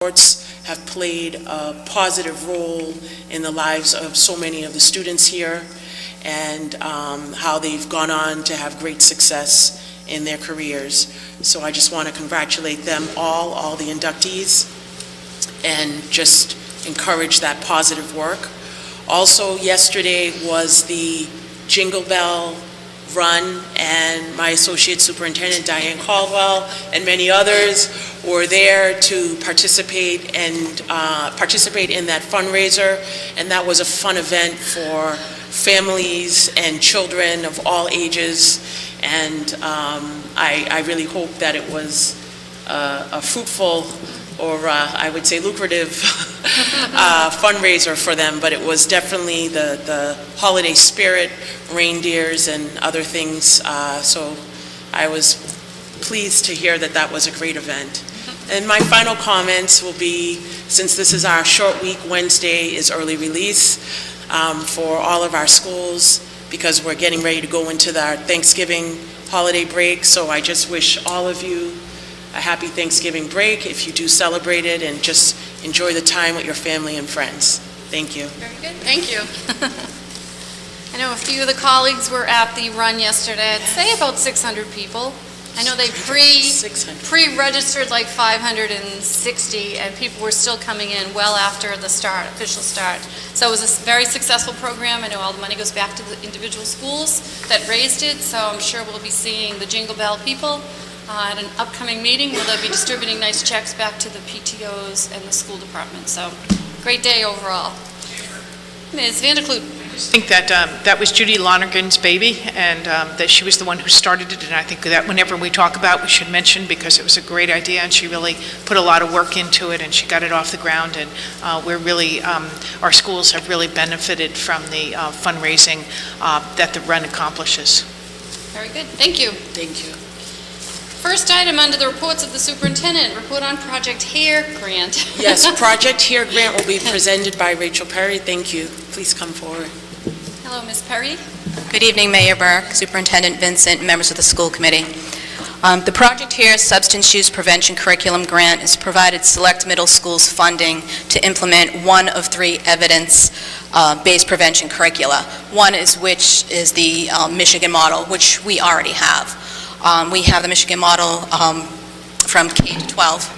sports have played a positive role in the lives of so many of the students here, and how they've gone on to have great success in their careers. So I just want to congratulate them all the inductees, and just encourage that positive work. Also, yesterday was the Jingle Bell Run, and my Associate Superintendent, Diane Caldwell, and many others were there to participate in that fundraiser, and that was a fun event for families and children of all ages, and I really hope that it was a fruitful, or I would say lucrative fundraiser for them, but it was definitely the holiday spirit, reindeers and other things, so I was pleased to hear that that was a great event. And my final comments will be, since this is our short week, Wednesday is early release for all of our schools, because we're getting ready to go into our Thanksgiving holiday break, so I just wish all of you a happy Thanksgiving break if you do celebrate it, and just enjoy the time with your family and friends. Thank you. Very good. Thank you. I know a few of the colleagues were at the run yesterday. I'd say about 600 people. I know they pre-registered like 560, and people were still coming in well after the official start. So it was a very successful program. I know all the money goes back to the individual schools that raised it, so I'm sure we'll be seeing the Jingle Bell people at an upcoming meeting where they'll be distributing nice checks back to the PTOs and the school department. So, great day overall. Ms. Vanderkloot. I think that that was Judy Lonergan's baby, and that she was the one who started it, and I think that whenever we talk about it, we should mention, because it was a great idea, and she really put a lot of work into it, and she got it off the ground, and we're really, our schools have really benefited from the fundraising that the run accomplishes. Very good. Thank you. Thank you. First item under the reports of the superintendent, report on Project HARE grant. Yes, Project HARE grant will be presented by Rachel Perry. Thank you. Please come forward. Hello, Ms. Perry. Good evening, Mayor Burke, Superintendent Vincent, and members of the school committee. The Project HARE Substance Use Prevention Curriculum Grant has provided select middle schools funding to implement one of 3 evidence-based prevention curricula. One is the Michigan model, which we already have. We have the Michigan model from K to 12,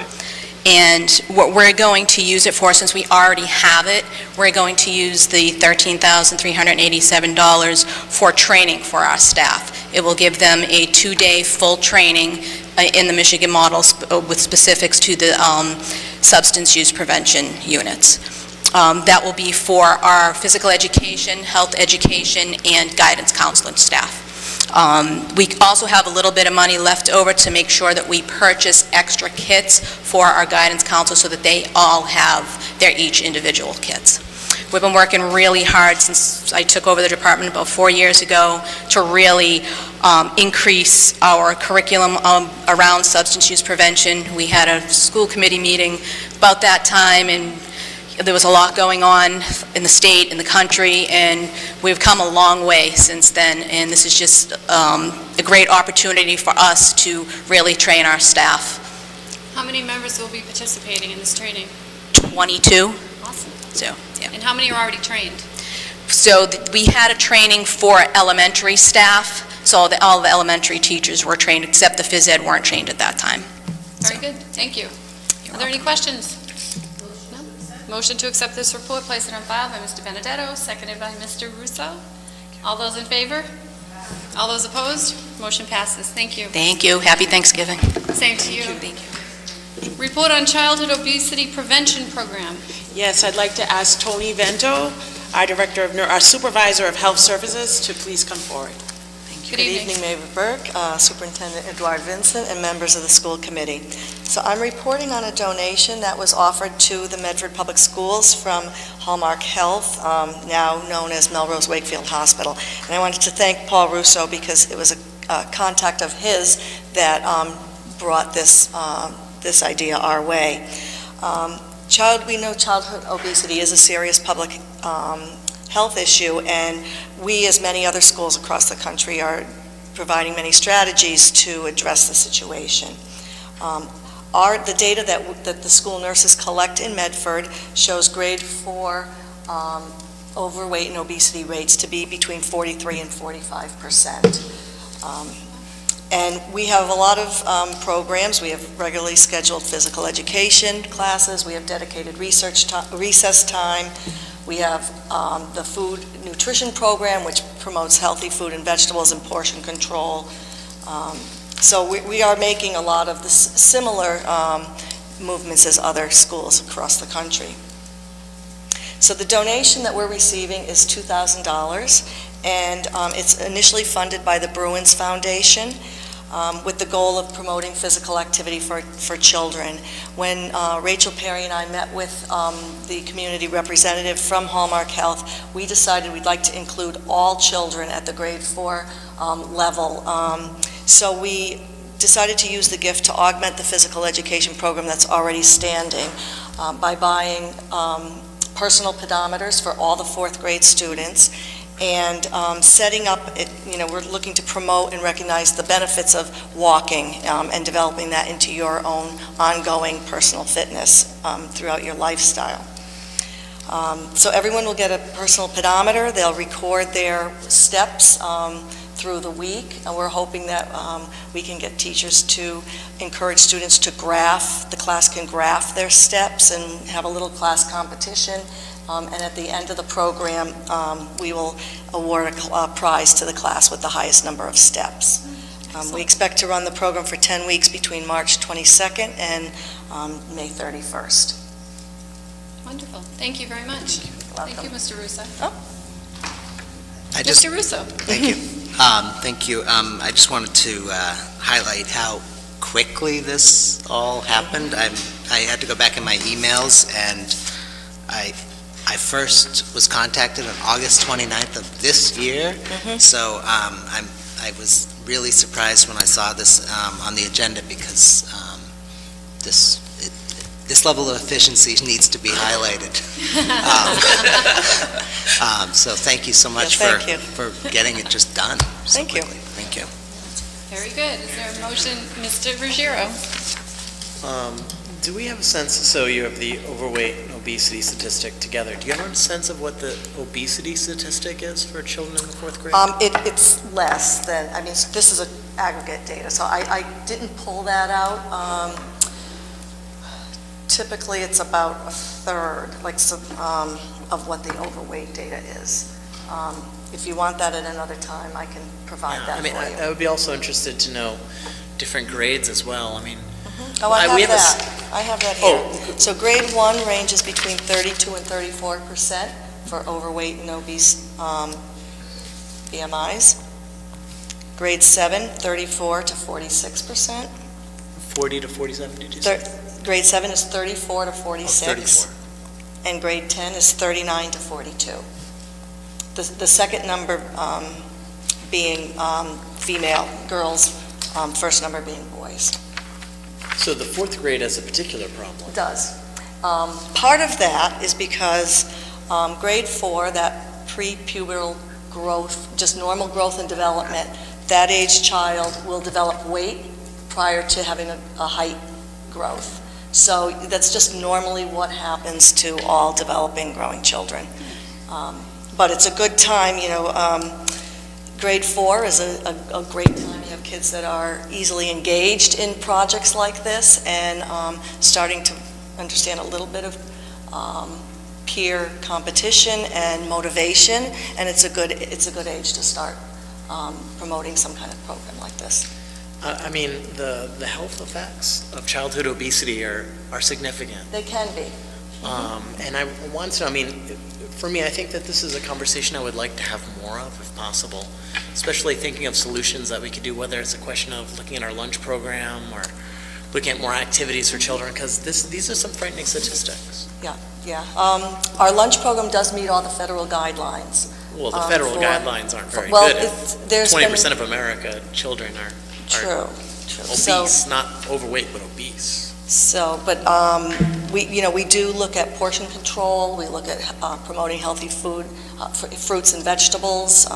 and what we're going to use it for, since we already have it, we're going to use the $13,387 for training for our staff. It will give them a 2-day full training in the Michigan models with specifics to the substance use prevention units. That will be for our physical education, health education, and guidance counseling staff. We also have a little bit of money left over to make sure that we purchase extra kits for our guidance counselors so that they all have their each individual kits. We've been working really hard since I took over the department about 4 years ago to really increase our curriculum around substance use prevention. We had a school committee meeting about that time, and there was a lot going on in the state, in the country, and we've come a long way since then, and this is just a great opportunity for us to really train our staff. How many members will be participating in this training? 22. Awesome. So, yeah. And how many are already trained? So we had a training for elementary staff, so all the elementary teachers were trained, except the phys ed weren't trained at that time. Very good. Thank you. Are there any questions? Motion to accept this report, place it on file by Mr. Benedetto, seconded by Mr. Russo. All those in favor? All those opposed? Motion passes. Thank you. Thank you. Happy Thanksgiving. Same to you. Thank you. Report on Childhood Obesity Prevention Program. Yes, I'd like to ask Tony Vento, our Supervisor of Health Services, to please come forward. Good evening, Mayor Burke, Superintendent Edward Vincent, and members of the school committee. So I'm reporting on a donation that was offered to the Medford Public Schools from Hallmark Health, now known as Melrose Wakefield Hospital. And I wanted to thank Paul Russo because it was a contact of his that brought this idea our way. We know childhood obesity is a serious public health issue, and we, as many other schools across the country, are providing many strategies to address the situation. The data that the school nurses collect in Medford shows grade 4 overweight and obesity rates to be between 43 and 45%. And we have a lot of programs. We have regularly scheduled physical education classes. We have dedicated recess time. We have the food nutrition program, which promotes healthy food and vegetables and portion control. So we are making a lot of the similar movements as other schools across the country. So the donation that we're receiving is $2,000, and it's initially funded by the Bruins Foundation, with the goal of promoting physical activity for children. When Rachel Perry and I met with the community representative from Hallmark Health, we decided we'd like to include all children at the grade 4 level. So we decided to use the gift to augment the physical education program that's already standing by buying personal pedometers for all the 4th grade students, and setting up, we're looking to promote and recognize the benefits of walking and developing that into your own ongoing personal fitness throughout your lifestyle. So everyone will get a personal pedometer. They'll record their steps through the week, and we're hoping that we can get teachers to encourage students to graph. The class can graph their steps and have a little class competition. And at the end of the program, we will award a prize to the class with the highest number of steps. We expect to run the program for 10 weeks between March 22nd and May 31st. Wonderful. Thank you very much. Thank you, Mr. Russo. Mr. Russo. Thank you. Thank you. I just wanted to highlight how quickly this all happened. I had to go back in my emails, and I first was contacted on August 29th of this year. So I was really surprised when I saw this on the agenda, because this level of efficiency needs to be highlighted. So thank you so much for getting it just done so quickly. Thank you. Very good. Is there a motion, Mr. Ruggiero? Do we have a sense, so you have the overweight and obesity statistic together, do you have a sense of what the obesity statistic is for children in the 4th grade? It's less than, this is aggregate data, so I didn't pull that out. Typically, it's about a third, of what the overweight data is. If you want that at another time, I can provide that for you. I would be also interested to know different grades as well. Oh, I have that here. So grade 1 ranges between 32 and 34% for overweight and obese BMIs. Grade 7, 34 to 46%. 40 to 47, did you say? Grade 7 is 34 to 46. 34. And grade 10 is 39 to 42. The second number being female girls, first number being boys. So the 4th grade has a particular problem. It does. Part of that is because grade 4, that pre-pubertal growth, just normal growth and development, that age child will develop weight prior to having a height growth. So that's just normally what happens to all developing, growing children. But it's a good time, grade 4 is a great time. You have kids that are easily engaged in projects like this and starting to understand a little bit of peer competition and motivation, and it's a good age to start promoting some kind of program like this. The health effects of childhood obesity are significant. They can be. And I want to know, for me, I think that this is a conversation I would like to have more of, if possible, especially thinking of solutions that we could do, whether it's a question of looking at our lunch program or looking at more activities for children, because these are some frightening statistics. Yeah. Our lunch program does meet all the federal guidelines. Well, the federal guidelines aren't very good. There's 20% of America children are True. obese, not overweight, but obese. So, but we do look at portion control. We look at promoting healthy food, fruits and vegetables.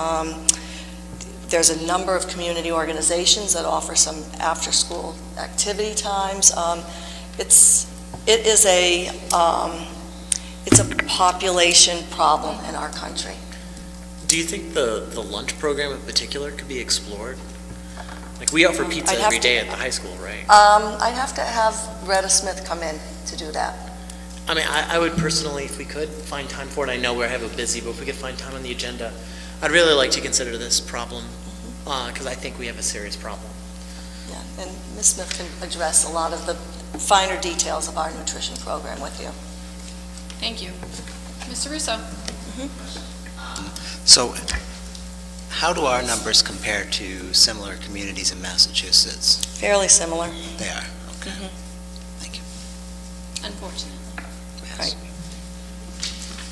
There's a number of community organizations that offer some after-school activity times. It's a population problem in our country. Do you think the lunch program in particular could be explored? Like, we offer pizza every day at the high school, right? I'd have to have Retta Smith come in to do that. I mean, I would personally, if we could, find time for it. I know we have a busy, but if we could find time on the agenda, I'd really like to consider this problem, because I think we have a serious problem. Yeah, and Ms. Smith can address a lot of the finer details of our nutrition program with you. Thank you. Mr. Russo? So how do our numbers compare to similar communities in Massachusetts? Fairly similar. They are, okay. Thank you. Unfortunately. Yes. Right.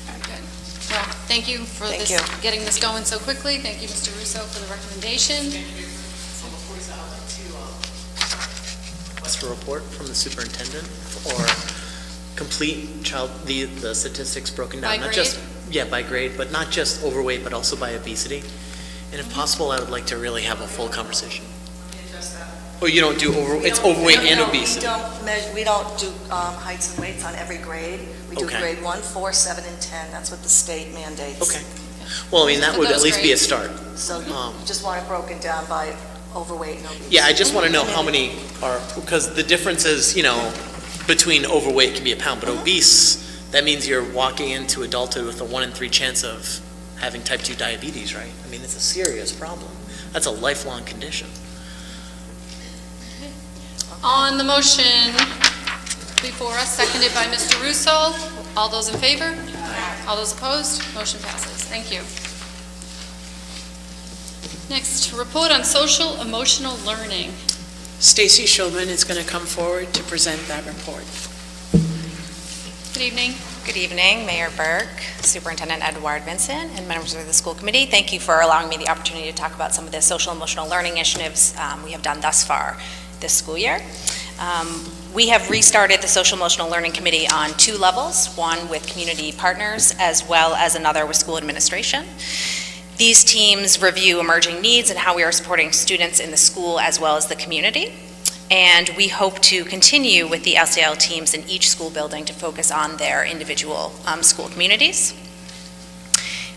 Very good. Well, thank you for Thank this, you. getting this going so quickly. Thank you, Mr. Russo, for the recommendation. So before we start, I'd like to request a report from the superintendent or complete the statistics broken down. By Not grade? just, yeah, by grade, but not just overweight, but also by obesity. And if possible, I would like to really have a full conversation. Oh, you don't do it's overweight and obesity? We don't do heights and weights on every grade. We do Okay. grade 1, 4, 7, and 10. That's what the state mandates. Okay. Well, I mean, that For would at those least be a grades. start. So you just want it broken down by overweight and obese. Yeah, I just want to know how many are, because the difference is, between overweight can be a pound, but obese, that means you're walking into adulthood with a 1 in 3 chance of having type 2 diabetes, right? I mean, it's a serious problem. That's a lifelong condition. On the motion before us, seconded by Mr. Russo, all those in favor? All those opposed? Motion passes. Thank you. Next, report on social emotional learning. Stacy Shulman is going to come forward to present that report. Good evening. Good evening, Mayor Burke, Superintendent Edward Vincent, and members of the school committee. Thank you for allowing me the opportunity to talk about some of the social emotional learning initiatives we have done thus far this school year. We have restarted the Social Emotional Learning Committee on 2 levels, one with community partners as well as another with school administration. These teams review emerging needs and how we are supporting students in the school as well as the community. And we hope to continue with the LCL teams in each school building to focus on their individual school communities.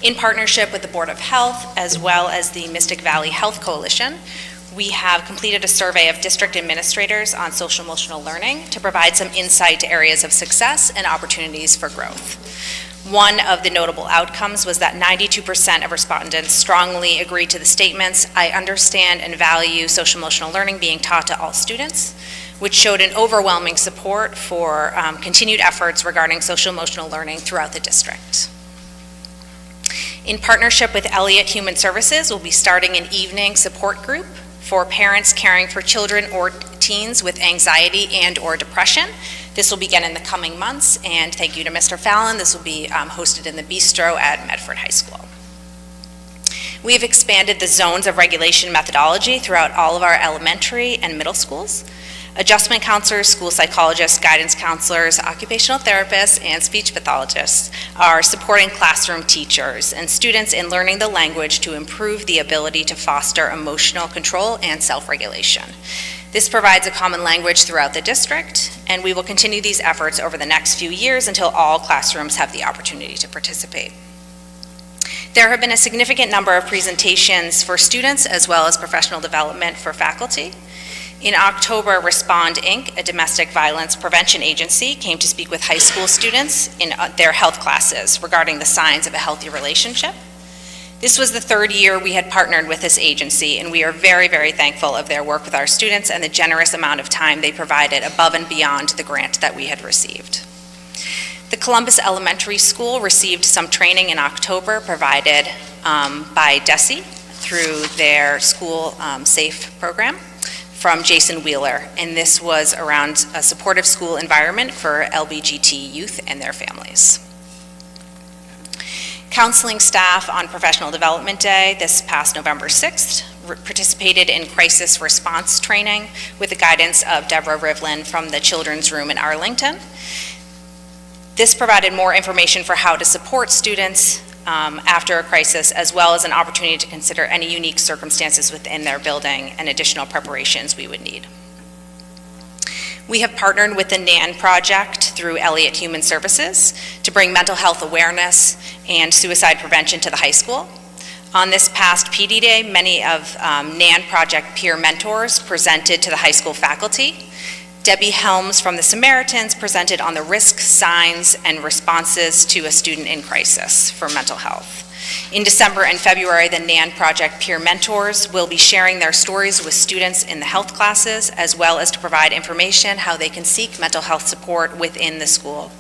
In partnership with the Board of Health as well as the Mystic Valley Health Coalition, we have completed a survey of district administrators on social emotional learning to provide some insight to areas of success and opportunities for growth. One of the notable outcomes was that 92% of respondents strongly agreed to the statements, "I understand and value social emotional learning being taught to all students," which showed an overwhelming support for continued efforts regarding social emotional learning throughout the district. In partnership with Elliott Human Services, we'll be starting an evening support group for parents caring for children or teens with anxiety and or depression. This will begin in the coming months, and thank you to Mr. Fallon. This will be hosted in the Bistro at Medford High School. We have expanded the zones of regulation methodology throughout all of our elementary and middle schools. Adjustment counselors, school psychologists, guidance counselors, occupational therapists, and speech pathologists are supporting classroom teachers and students in learning the language to improve the ability to foster emotional control and self-regulation. This provides a common language throughout the district, and we will continue these efforts over the next few years until all classrooms have the opportunity to participate. There have been a significant number of presentations for students as well as professional development for faculty. In October, Respond Inc., a domestic violence prevention agency, came to speak with high school students in their health classes regarding the signs of a healthy relationship. This was the 3rd year we had partnered with this agency, and we are very, very thankful of their work with our students and the generous amount of time they provided above and beyond the grant that we had received. The Columbus Elementary School received some training in October provided by DESE through their school SAFE program from Jason Wheeler, and this was around a supportive school environment for LBGT youth and their families. Counseling staff on Professional Development Day this past November 6th participated in crisis response training with the guidance of Deborah Rivlin from the Children's Room in Arlington. This provided more information for how to support students after a crisis, as well as an opportunity to consider any unique circumstances within their building and additional preparations we would need. We have partnered with the NAN project through Elliott Human Services to bring mental health awareness and suicide prevention to the high school. On this past PD Day, many of NAN project peer mentors presented to the high school faculty. Debbie Helms from the Samaritans presented on the risk, signs, and responses to a student in crisis for mental health. In December and February, the NAN project peer mentors will be sharing their stories with students in the health classes, as well as to provide information how they can seek mental health support within the school.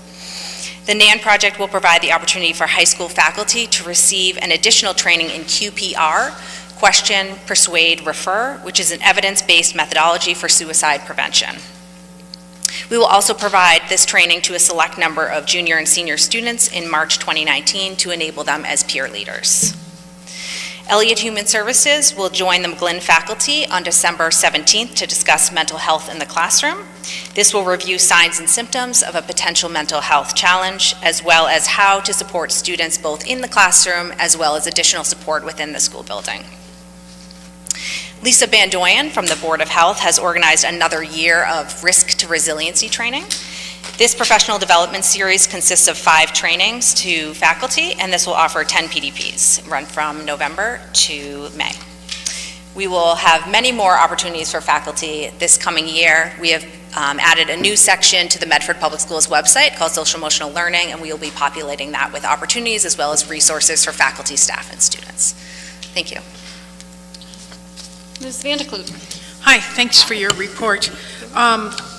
The NAN project will provide the opportunity for high school faculty to receive an additional training in QPR, question, persuade, refer, which is an evidence-based methodology for suicide prevention. We will also provide this training to a select number of junior and senior students in March 2019 to enable them as peer leaders. Elliott Human Services will join the McGlynn faculty on December 17th to discuss mental health in the classroom. This will review signs and symptoms of a potential mental health challenge, as well as how to support students both in the classroom as well as additional support within the school building. Lisa Bandoyan from the Board of Health has organized another year of risk to resiliency training. This professional development series consists of 5 trainings to faculty, and this will offer 10 PDPs, run from November to May. We will have many more opportunities for faculty this coming year. We have added a new section to the Medford Public Schools website called Social Emotional Learning, and we will be populating that with opportunities as well as resources for faculty, staff, and students. Thank you. Ms. Vandekloot. Hi, thanks for your report.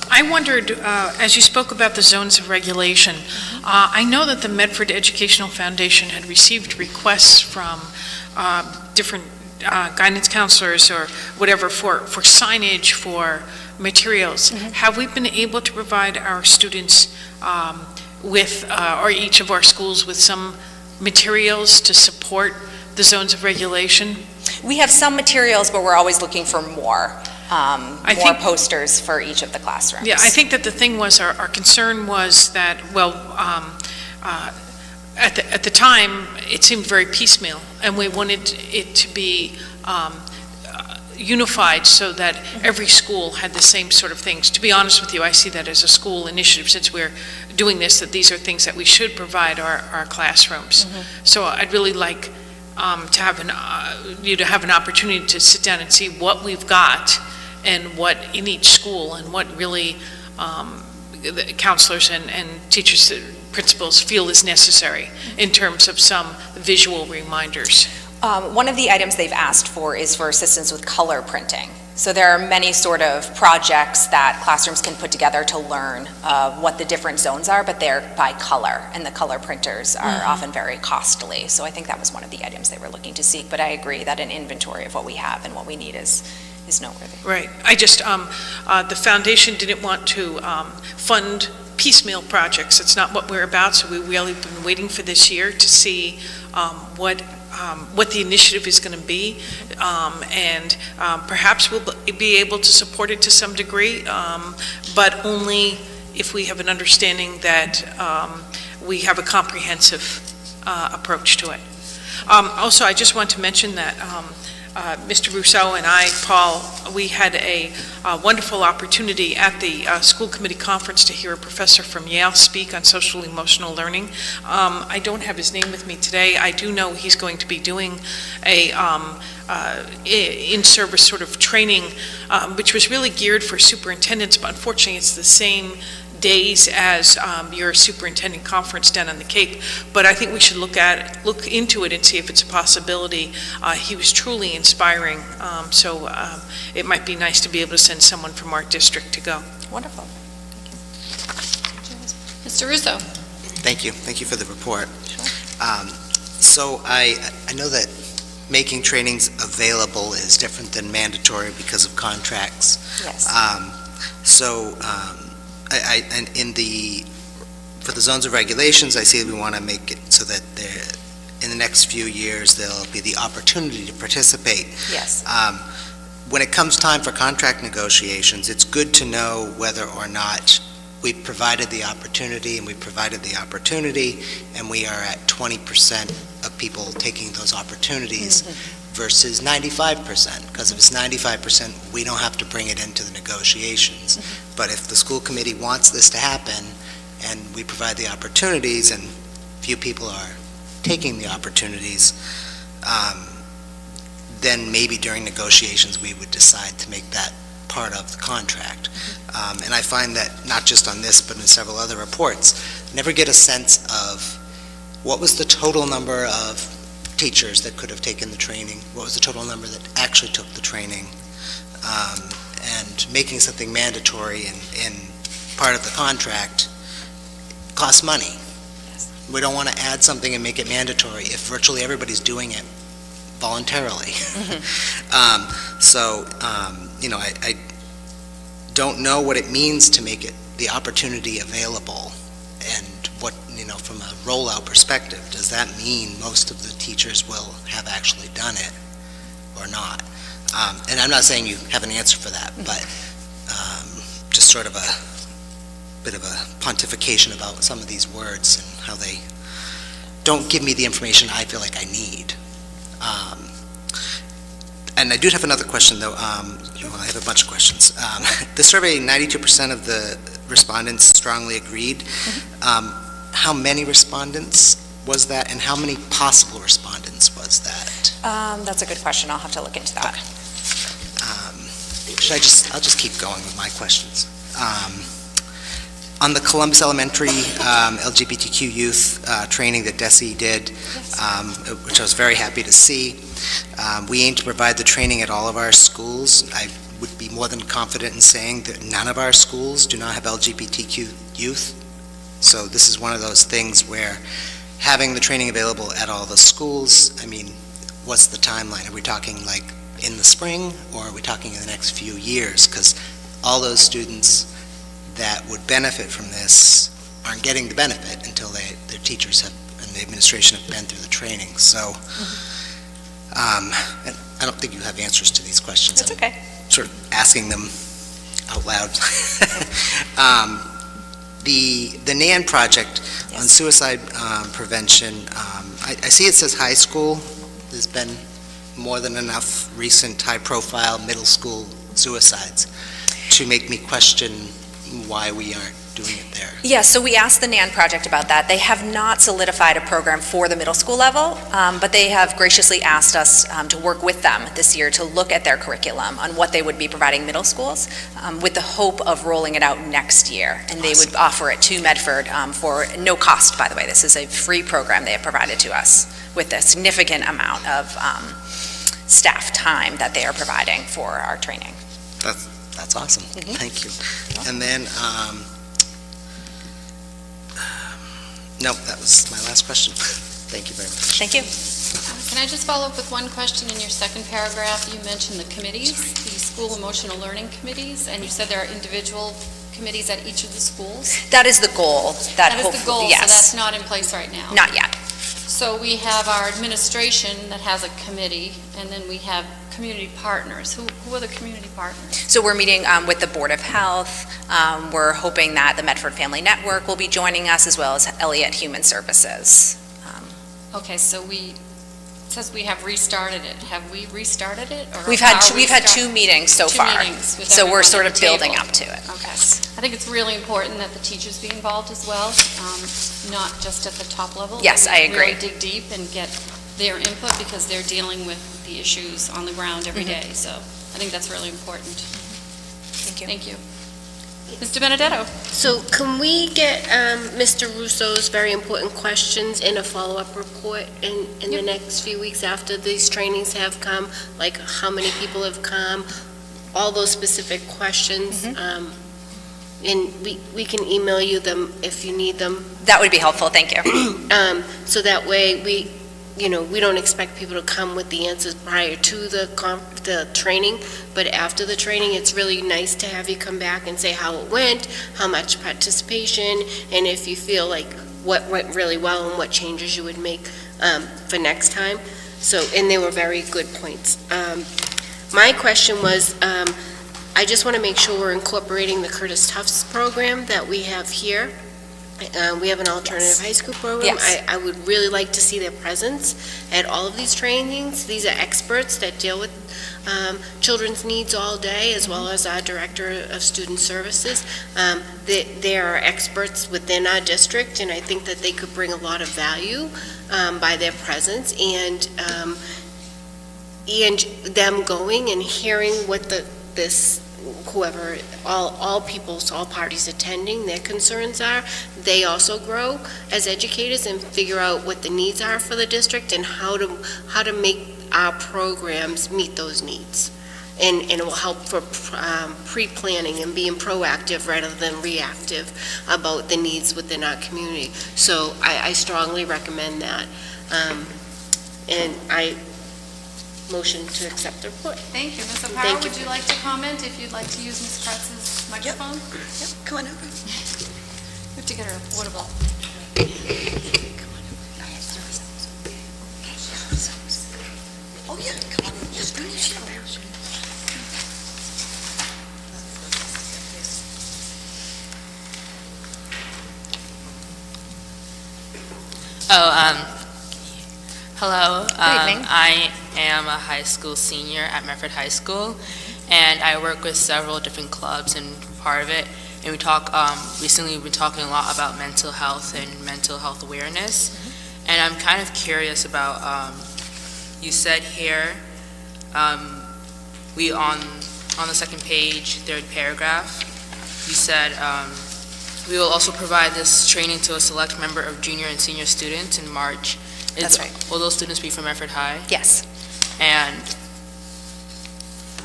I wondered, as you spoke about the zones of regulation, I know that the Medford Educational Foundation had received requests from different guidance counselors or whatever for signage, for materials. Have we been able to provide our students with, or each of our schools with some materials to support the zones of regulation? We have some materials, but we're always looking for more. More posters for each of the classrooms. Yeah, I think that the thing was, our concern was that, well, at the time, it seemed very piecemeal, and we wanted it to be unified so that every school had the same sort of things. To be honest with you, I see that as a school initiative, since we're doing this, that these are things that we should provide our classrooms. So I'd really like to have you to have an opportunity to sit down and see what we've got and what in each school, and what really the counselors and teachers, principals feel is necessary in terms of some visual reminders. One of the items they've asked for is for assistance with color printing. So there are many sort of projects that classrooms can put together to learn what the different zones are, but they're by color, and the color printers are often very costly. So I think that was one of the items they were looking to seek, but I agree that an inventory of what we have and what we need is noteworthy. Right. I just, the foundation didn't want to fund piecemeal projects. It's not what we're about, so we really have been waiting for this year to see what the initiative is going to be, and perhaps we'll be able to support it to some degree, but only if we have an understanding that we have a comprehensive approach to it. Also, I just want to mention that Mr. Rousseau and I, Paul, we had a wonderful opportunity at the school committee conference to hear a professor from Yale speak on social emotional learning. I don't have his name with me today. I do know he's going to be doing a in-service sort of training, which was really geared for superintendents, but unfortunately it's the same days as your superintendent conference down on the Cape, but I think we should look into it and see if it's a possibility. He was truly inspiring, so it might be nice to be able to send someone from our district to go. Wonderful. Mr. Russo. Thank you for the report. Sure. So I know that making trainings available is different than mandatory because of contracts. Yes. And for the zones of regulations, I see that we want to make it so that in the next few years, there'll be the opportunity to participate. Yes. When it comes time for contract negotiations, it's good to know whether or not we provided the opportunity, and we are at 20% of people taking those opportunities versus 95%, because if it's 95%, we don't have to bring it into the negotiations. But if the school committee wants this to happen, and we provide the opportunities, and few people are taking the opportunities, then maybe during negotiations, we would decide to make that part of the contract. And I find that, not just on this, but in several other reports, never get a sense of what was the total number of teachers that could have taken the training, what was the total number that actually took the training, and making something mandatory in part of the contract costs money. We don't want to add something and make it mandatory if virtually everybody's doing it voluntarily. I don't know what it means to make it the opportunity available, and what, from a rollout perspective, does that mean most of the teachers will have actually done it or not? And I'm not saying you have an answer for that, but just sort of a bit of a pontification about some of these words and how they don't give me the information I feel like I need. And I do have another question, though. I have a bunch of questions. The survey, 92% of the respondents strongly agreed. How many respondents was that, and how many possible respondents was that? That's a good question. I'll have to look into that. I'll just keep going with my questions. On the Columbus Elementary LGBTQ youth training that Desi did, which I was very happy to see, we aim to provide the training at all of our schools. I would be more than confident in saying that none of our schools do not have LGBTQ youth. So this is one of those things where having the training available at all the schools, what's the timeline? Are we talking like in the spring, or are we talking in the next few years? Because all those students that would benefit from this aren't getting the benefit until their teachers and the administration have been through the training. So, and I don't think you have answers to these questions. That's okay. I'm sort of asking them out loud. The NAN project on suicide prevention, I see it says high school. There's been more than enough recent high-profile middle school suicides to make me question why we aren't doing it there. Yeah, so we asked the NAN project about that. They have not solidified a program for the middle school level, but they have graciously asked us to work with them this year to look at their curriculum on what they would be providing middle schools, with the hope of rolling it out next year. And they would offer it to Medford for no cost, by the way. This is a free program they have provided to us with a significant amount of staff time that they are providing for our training. That's awesome. Thank you. And then, no, that was my last question. Thank you very much. Thank you. Can I just follow up with one question? In your second paragraph, you mentioned the committees, the school emotional learning committees, and you said there are individual committees at each of the schools? That is the goal. That is the goal, yes. so that's not in place right now? Not yet. So we have our administration that has a committee, and then we have community partners. Who are the community partners? So we're meeting with the Board of Health. We're hoping that the Medford Family Network will be joining us, as well as Elliott Human Services. Okay, so it says we have restarted it. Have we restarted it? Or We've had 2 meetings so far. Meetings with so we're everyone sort at of the building table. up to it. Okay. I think it's really important that the teachers be involved as well, not just at the top level. Yes, I agree. Really dig deep and get their input, because they're dealing with the issues on the ground every day. So I think that's really important. Thank you. Thank you. Mr. Benedetto. So can we get Mr. Russo's very important questions in a follow-up report in the next few weeks after these trainings have come? Like how many people have come, all those specific questions? And we can email you them if you need them. That would be helpful, thank you. So that way we don't expect people to come with the answers prior to the training, but after the training, it's really nice to have you come back and say how it went, how much participation, and if you feel like what went really well and what changes you would make for next time. So, and they were very good points. My question was, I just want to make sure we're incorporating the Curtis Tufts program that we have here We have an alternative high school program. Yes. I would really like to see their presence at all of these trainings. These are experts that deal with children's needs all day, as well as our Director of Student Services. They are experts within our district, and I think that they could bring a lot of value by their presence, and them going and hearing what whoever, all parties attending, their concerns are. They also grow as educators and figure out what the needs are for the district and how to make our programs meet those needs. And it will help for pre-planning and being proactive rather than reactive about the needs within our community. So I strongly recommend that. And I motion to accept the report. Thank you. Ms. Thank O'Hara, you. would you like to comment if you'd like to use Ms. Kretz's microphone? Yep, come on over. We have to get her affordable. Oh, yeah, come on, just bring your chair. Hello. Good evening. I am a high school senior at Medford High School, and I work with several different clubs and part of it. And we talk, recently we've been talking a lot about mental health and mental health awareness. And I'm kind of curious about, you said here, we on the second page, third paragraph, you said, we will also provide this training to a select member of junior and senior students in March. That's right. Will those students be from Medford High? Yes. And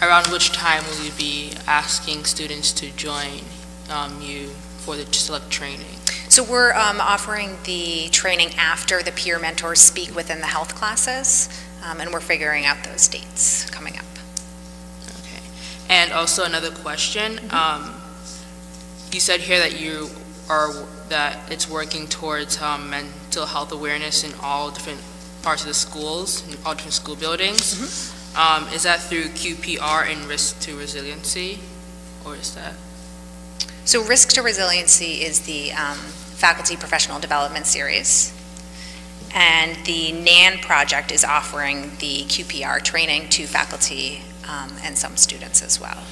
around which time will you be asking students to join you for the select training? So we're offering the training after the peer mentors speak within the health classes, and we're figuring out those dates coming up. Okay. And also another question. You said here that it's working towards mental health awareness in all different parts of the schools, in all different school buildings. Is that through QPR and Risk to Resiliency, or is that? So Risk to Resiliency is the Faculty Professional Development Series, and the NAN project is offering the QPR training to faculty and some students as well.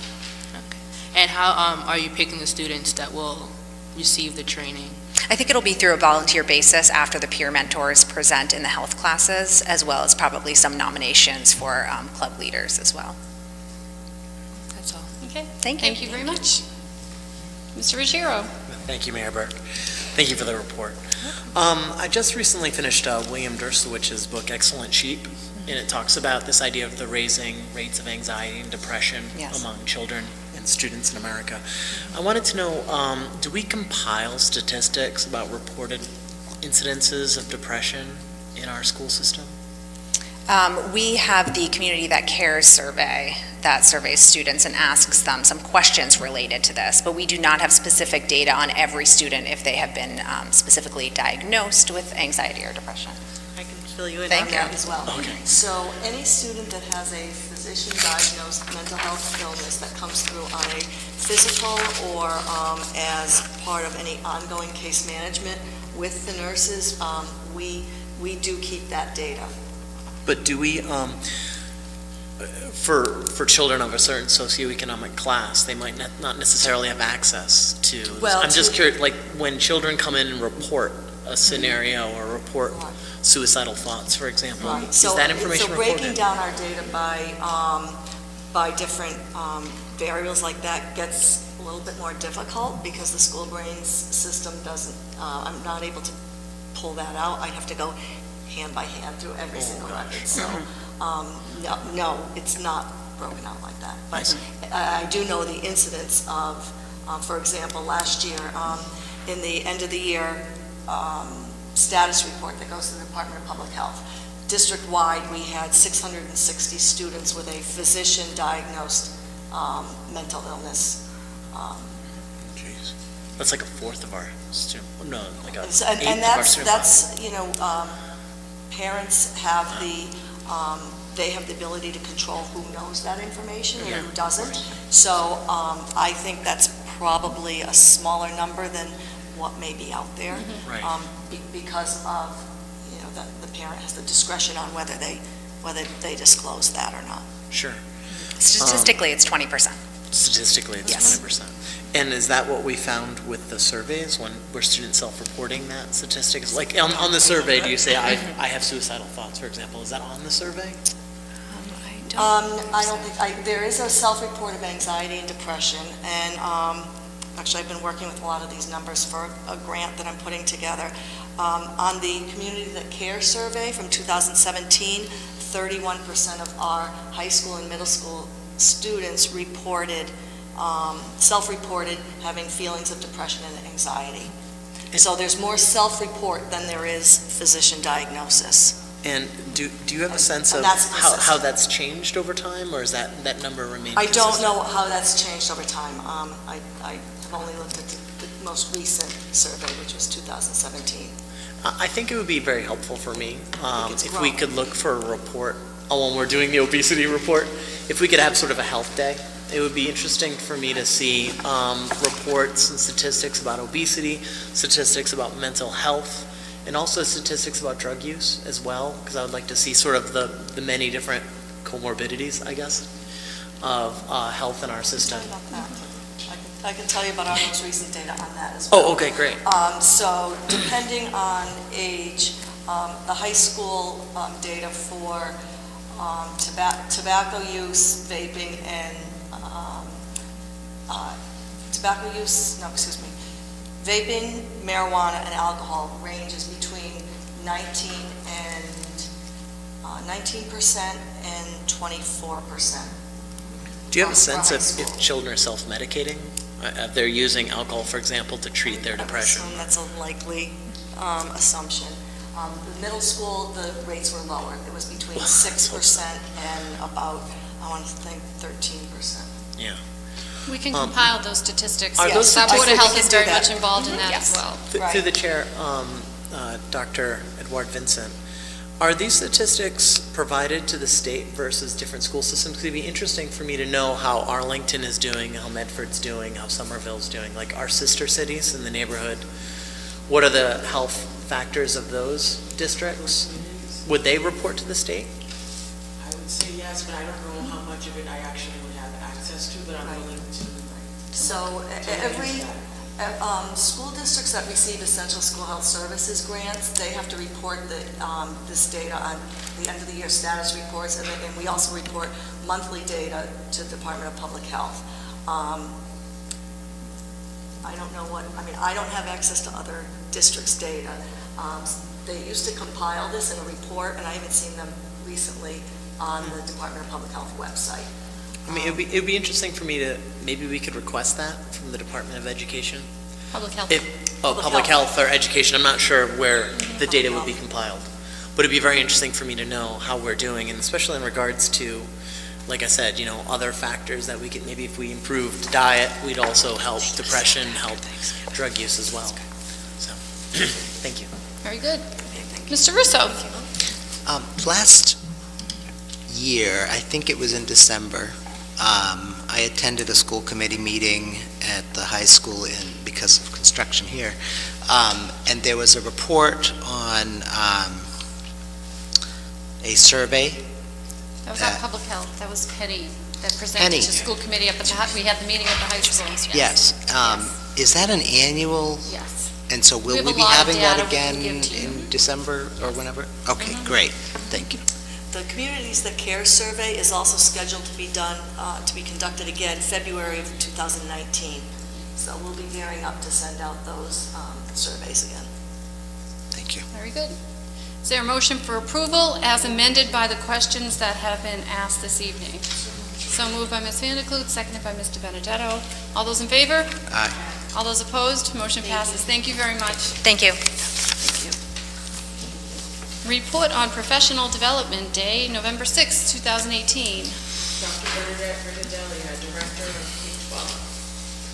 Okay. And how are you picking the students that will receive the training? I think it'll be through a volunteer basis after the peer mentors present in the health classes, as well as probably some nominations for club leaders as well. That's all. Okay. Thank you. Thank you very much. Mr. Ruggiero. Thank you, Mayor Burke. Thank you for the report. I just recently finished William Derslowich's book, Excellent Sheep, and it talks about this idea of the raising rates of anxiety and depression Yes. among children and students in America. I wanted to know, do we compile statistics about reported incidences of depression in our school system? We have the Community That Cares survey that surveys students and asks them some questions related to this, but we do not have specific data on every student if they have been specifically diagnosed with anxiety or depression. I can fill you in Thank on you. that as well. Okay. So any student that has a physician-diagnosed mental health illness that comes through on a physical or as part of any ongoing case management with the nurses, we do keep that data. But do we, for children of a certain socioeconomic class, they might not necessarily have access to, Well, I'm just curious, like, when children come in and report a scenario or report Right. suicidal thoughts, for example, Right. is that information So reported? breaking down our data by different variables like that gets a little bit more difficult because the school brains system doesn't, I'm not able to pull that out. I have to go hand by hand through every single record. So, no, it's not broken out like that. But I do know the incidence of, for example, last year, in the end of the year status report that goes to the Department of Public Health, district-wide, we had 660 students with a physician-diagnosed mental illness. Jeez. That's like a fourth of our student, no, like a And eighth of our student body. that's, you know, parents have they have the ability to control who knows that information and who doesn't. So I think that's probably a smaller number than what may be out there. Right. Because of, the parent has the discretion on whether they disclose that or not. Sure. Statistically, it's 20%. Statistically, it's Yes. 20%. And is that what we found with the surveys, when were students self-reporting that statistics? Like, on the survey, do you say, I have suicidal thoughts, for example? Is that on the survey? I don't think, there is a self-report of anxiety and depression, and actually, I've been working with a lot of these numbers for a grant that I'm putting together. On the Community That Cares survey from 2017, 31% of our high school and middle school students reported, self-reported having feelings of depression and anxiety. So there's more self-report than there is physician diagnosis. And do you have a sense And of that's how consistent. that's changed over time, or is that number remain I don't consistent? know how that's changed over time. I have only looked at the most recent survey, which was 2017. I think it would be very helpful for me it's if we grown. could look for a report, when we're doing the obesity report, if we could have sort of a health day. It would be interesting for me to see reports and statistics about obesity, statistics about mental health, and also statistics about drug use as well, because I would like to see sort of the many different comorbidities, I guess, of health in our system. I can tell you about our most recent data on that as well. Oh, okay, great. So depending on age, the high school data for tobacco use, vaping, and vaping, marijuana, and alcohol ranges between 19% and 24%. Do you have a for sense high of school. if children are self-medicating? If they're using alcohol, for example, to treat their depression? I would assume that's a likely assumption. The middle school, the rates were lower. It was between 6% and about, I want to think, 13%. Yeah. We can compile those statistics. Are those That Board of statistics- Health we is can do very that. much involved in that Yes. as well. Right. Through the chair, Dr. Edward Vincent, are these statistics provided to the state versus different school systems? 'Cause it'd be interesting for me to know how Arlington is doing, how Medford's doing, how Somerville's doing, like our sister cities in the neighborhood. What are the health factors of those districts? Would they report to the state? I would say yes, but I don't know how much of it I actually would have access to, but I'm willing to. So every, school districts that receive essential school health services grants, they have to report this data on the end of the year status reports, and we also report monthly data to the Department of Public Health. I don't know I don't have access to other districts' data. They used to compile this in a report, and I haven't seen them recently on the Department of Public Health website. I mean, it'd be interesting for me to, maybe we could request that from the Department of Education. Public health. Public health or education, I'm not sure where the data would be compiled. But it'd be very interesting for me to know how we're doing, and especially in regards to, like I said, other factors that we could, maybe if we improved diet, we'd also help depression, help drug use as well. So, thank you. Very good. Mr. Russo? Last year, I think it was in December, I attended a school committee meeting at the high school because of construction here, and there was a report on a survey. That was our public health. That was Penny that presented Penny. to school committee we had the meeting at the high school. Yes. Is that an annual? Yes. And so will have we a be lot of having that data we can again give to you. in December or whenever? Okay, great. Thank you. The Communities That Care survey is also scheduled to be done, to be conducted again February of 2019. So we'll be gearing up to send out those surveys again. Thank you. Very good. Is there a motion for approval as amended by the questions that have been asked this evening? So moved by Ms. Vandekloot, seconded by Mr. Benedetto. All those in favor? Aye. All those opposed? Motion passes. Thank you very much. Thank you. Report on Professional Development Day, November 6, 2018. Dr. Bernadette Brigadelli, our Director of K-12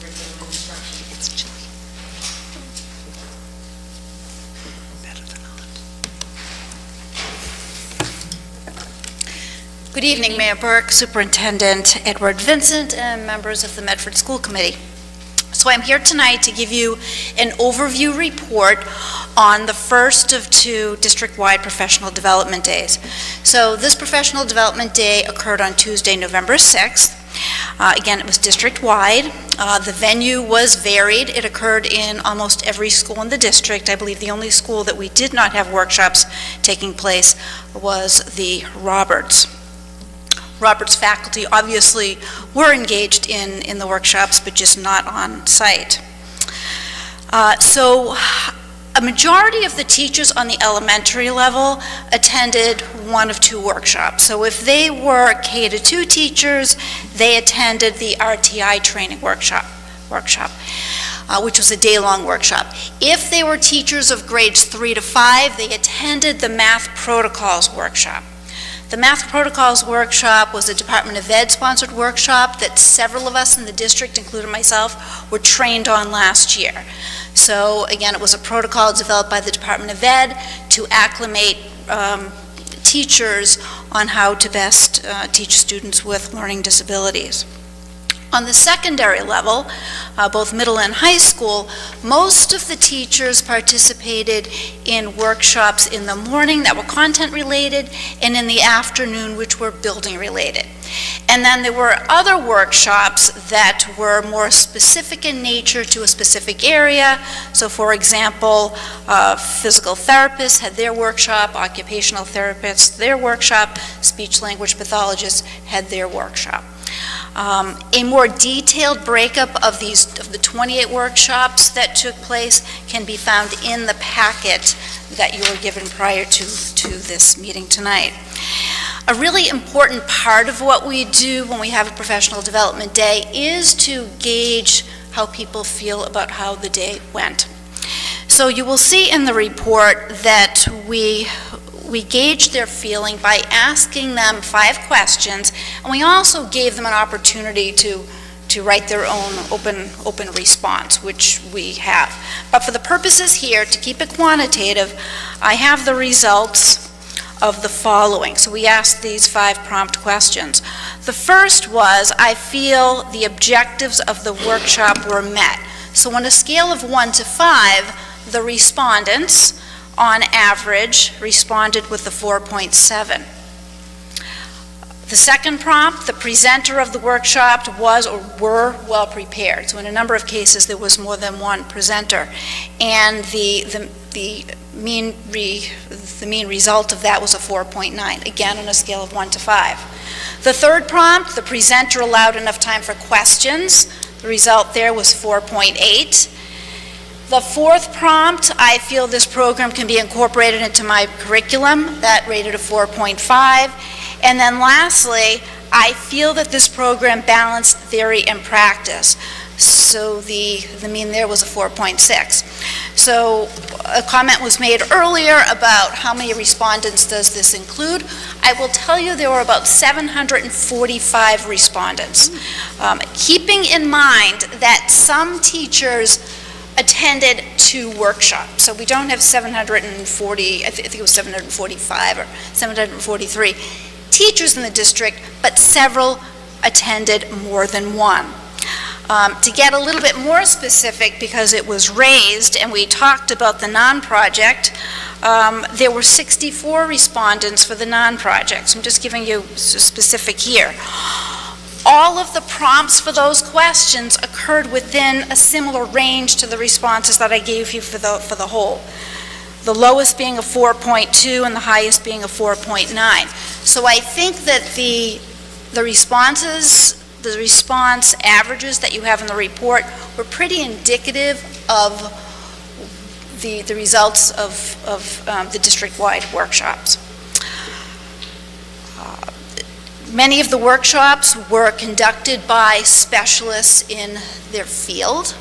Curriculum and Instruction. It's chilly. Better than not. Good evening, Mayor Burke, Superintendent Edward Vincent, and members of the Medford School Committee. So So I'm here tonight to give you an overview report on the first of 2 district-wide professional development days. So this professional development day occurred on Tuesday, November 6th. Again, it was district-wide. The venue was varied. It occurred in almost every school in the district. I believe the only school that we did not have workshops taking place was the Roberts. Roberts faculty obviously were engaged in the workshops, but just not on site. So a majority of the teachers on the elementary level attended one of 2 workshops. So if they were K-2 teachers, they attended the RTI training workshop, which was a day-long workshop. If they were teachers of grades 3 to 5, they attended the Math Protocols workshop. The Math Protocols workshop was a Department of Ed sponsored workshop that several of us in the district, including myself, were trained on last year. So again, it was a protocol developed by the Department of Ed to acclimate teachers on how to best teach students with learning disabilities. On the secondary level, both middle and high school, most of the teachers participated in workshops in the morning that were content related and in the afternoon which were building related. And then there were other workshops that were more specific in nature to a specific area. So for example, physical therapists had their workshop, occupational therapists their workshop, speech language pathologists had their workshop. A more detailed breakup of the 28 workshops that took place can be found in the packet that you were given prior to this meeting tonight. A really important part of what we do when we have a professional development day is to gauge how people feel about how the day went. So you will see in the report that we gauged their feeling by asking them 5 questions, and we also gave them an opportunity to write their own open response, which we have. But for the purposes here, to keep it quantitative, I have the results of the following. So we asked these 5 prompt questions. The first was, I feel the objectives of the workshop were met. So on a scale of 1 to 5, the respondents on average responded with a 4.7. The second prompt, the presenter of the workshop was or were well prepared. So in a number of cases there was more than one presenter, and the mean result of that was a 4.9, again on a scale of 1 to 5. The third prompt, the presenter allowed enough time for questions. The result there was 4.8. The fourth prompt, I feel this program can be incorporated into my curriculum, that rated a 4.5. And then lastly, I feel that this program balanced theory and practice. So the mean there was a 4.6. So a comment was made earlier about how many respondents does this include. I will tell you there were about 745 respondents. Keeping in mind that some teachers attended 2 workshops. So we don't have 740, I think it was 745 or 743 teachers in the district, but several attended more than one. To get a little bit more specific, because it was raised and we talked about the non-project, there were 64 respondents for the non-project. So I'm just giving you specific here. All of the prompts for those questions occurred within a similar range to the responses that I gave you for the whole. The lowest being a 4.2 and the highest being a 4.9. So I think that the response averages that you have in the report were pretty indicative of the results of the district-wide workshops. Many of the workshops were conducted by specialists in their field.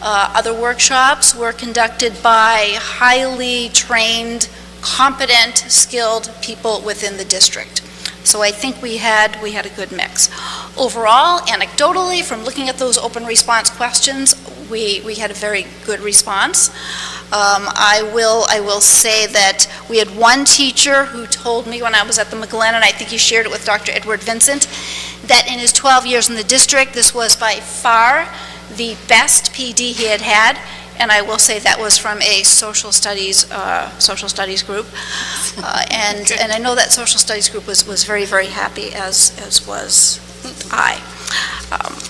Other workshops were conducted by highly trained, competent, skilled people within the district. So I think we had a good mix. Overall, anecdotally, from looking at those open response questions, we had a very good response. I will say that we had one teacher who told me when I was at the McGlennon, and I think he shared it with Dr. Edward Vincent, that in his 12 years in the district, this was by far the best PD he had had, and I will say that was from a social studies group. And I know that social studies group was very, very happy, as was I.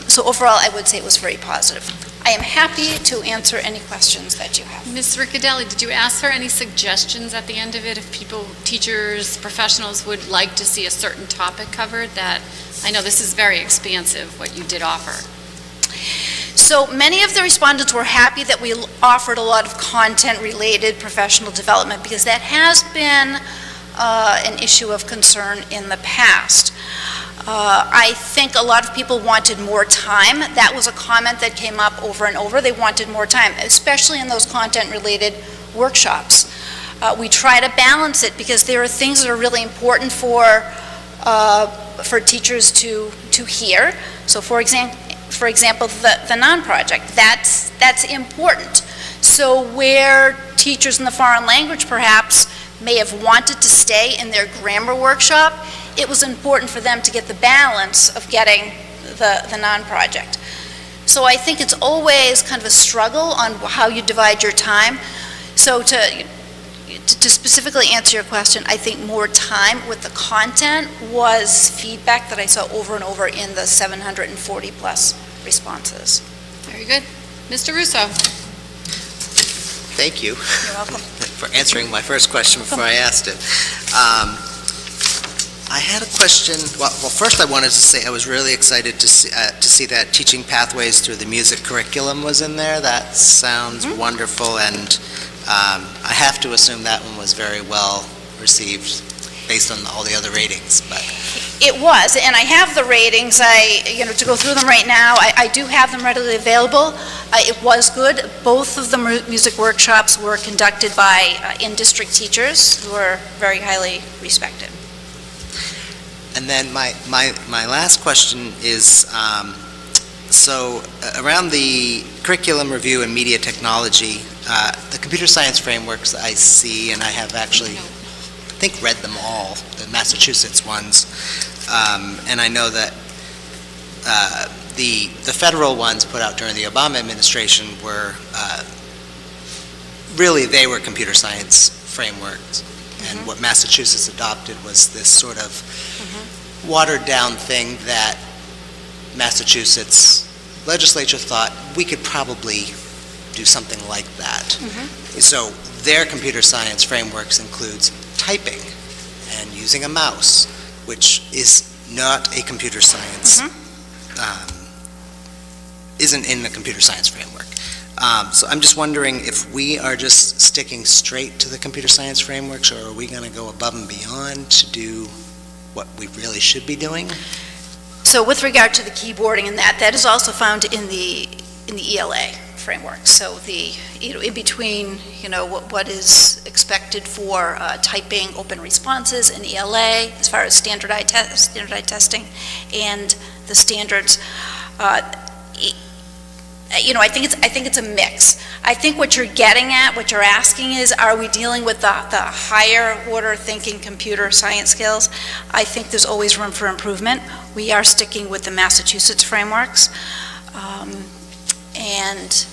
So overall, I would say it was very positive. I am happy to answer any questions that you have. Ms. Riccadelli, did you ask her any suggestions at the end of it, if people, teachers, professionals would like to see a certain topic covered? That, I know this is very expansive, what you did offer. So many of the respondents were happy that we offered a lot of content-related professional development, because that has been an issue of concern in the past. I think a lot of people wanted more time. That was a comment that came up over and over. They wanted more time, especially in those content-related workshops. We try to balance it, because there are things that are really important for teachers to hear. So for example, the non-project, that's important. So where teachers in the foreign language perhaps may have wanted to stay in their grammar workshop, it was important for them to get the balance of getting the non-project. So I think it's always kind of a struggle on how you divide your time. So to specifically answer your question, I think more time with the content was feedback that I saw over and over in the 740 plus responses. Very good. Mr. Russo. Thank you You're welcome. for answering my first question before I asked it. I had a question. Well, first I wanted to say I was really excited to see that teaching pathways through the music curriculum was in there. That sounds wonderful, and I have to assume that one was very well received based on all the other ratings. But It was, and I have the ratings. To go through them right now, I do have them readily available. It was good. Both of the music workshops were conducted by in-district teachers who are very highly respected. And then my last question is, so around the curriculum review and media technology, the computer science frameworks I see, and I have actually, I think, read them all, the Massachusetts ones, and I know that the federal ones put out during the Obama administration were, really, they were computer science frameworks. And what Massachusetts adopted was this sort of watered-down thing that Massachusetts legislature thought we could probably do something like that. So their computer science frameworks includes typing and using a mouse, which is not a computer science, isn't in the computer science framework. So I'm just wondering if we are just sticking straight to the computer science frameworks, or are we going to go above and beyond to do what we really should be doing? So with regard to the keyboarding and that is also found in the ELA framework. So in between, what is expected for typing open responses in ELA, as far as standardized testing and the standards, I think it's a mix. I think what you're getting at, what you're asking is, are we dealing with the higher order thinking computer science skills? I think there's always room for improvement. We are sticking with the Massachusetts frameworks. And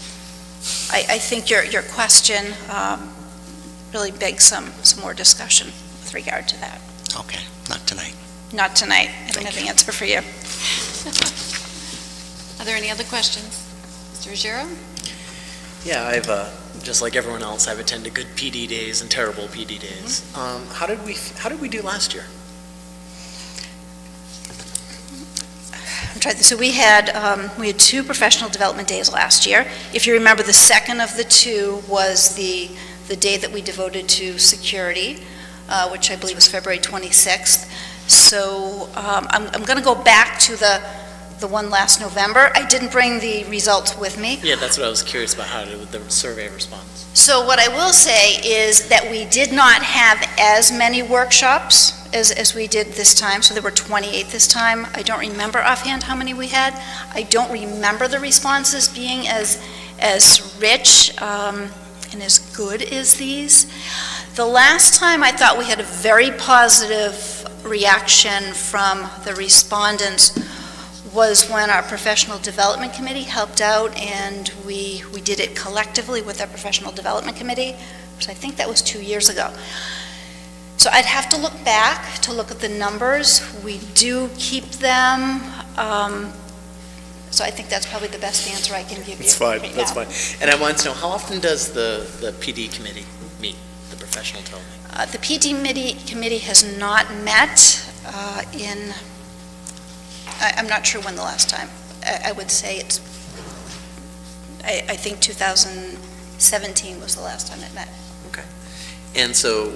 I think your question really begs some more discussion with regard to that. Okay, not tonight. Not tonight. I don't have the answer for you. Are there any other questions? Mr. Ruggiero? Yeah, I've, just like everyone else, I've attended good PD days and terrible PD days. How did we do last year? So we had two professional development days last year. If you remember, the second of the two was the day that we devoted to security, which I believe was February 26th. So I'm going to go back to the one last November. I didn't bring the results with me. Yeah, that's what I was curious about, how did the survey response? So what I will say is that we did not have as many workshops as we did this time, so there were 28 this time. I don't remember offhand how many we had. I don't remember the responses being as rich and as good as these. The last time I thought we had a very positive reaction from the respondents was when our professional development committee helped out, and we did it collectively with our professional development committee, which I think that was 2 years ago. So I'd have to look back to look at the numbers. We do keep them, so I think that's probably the best answer I can give you. That's fine, right that's now. fine. And I want to know, how often does the PD committee meet, the professional development? The PD committee has not met I'm not sure when the last time. I would say I think 2017 was the last time it met. And so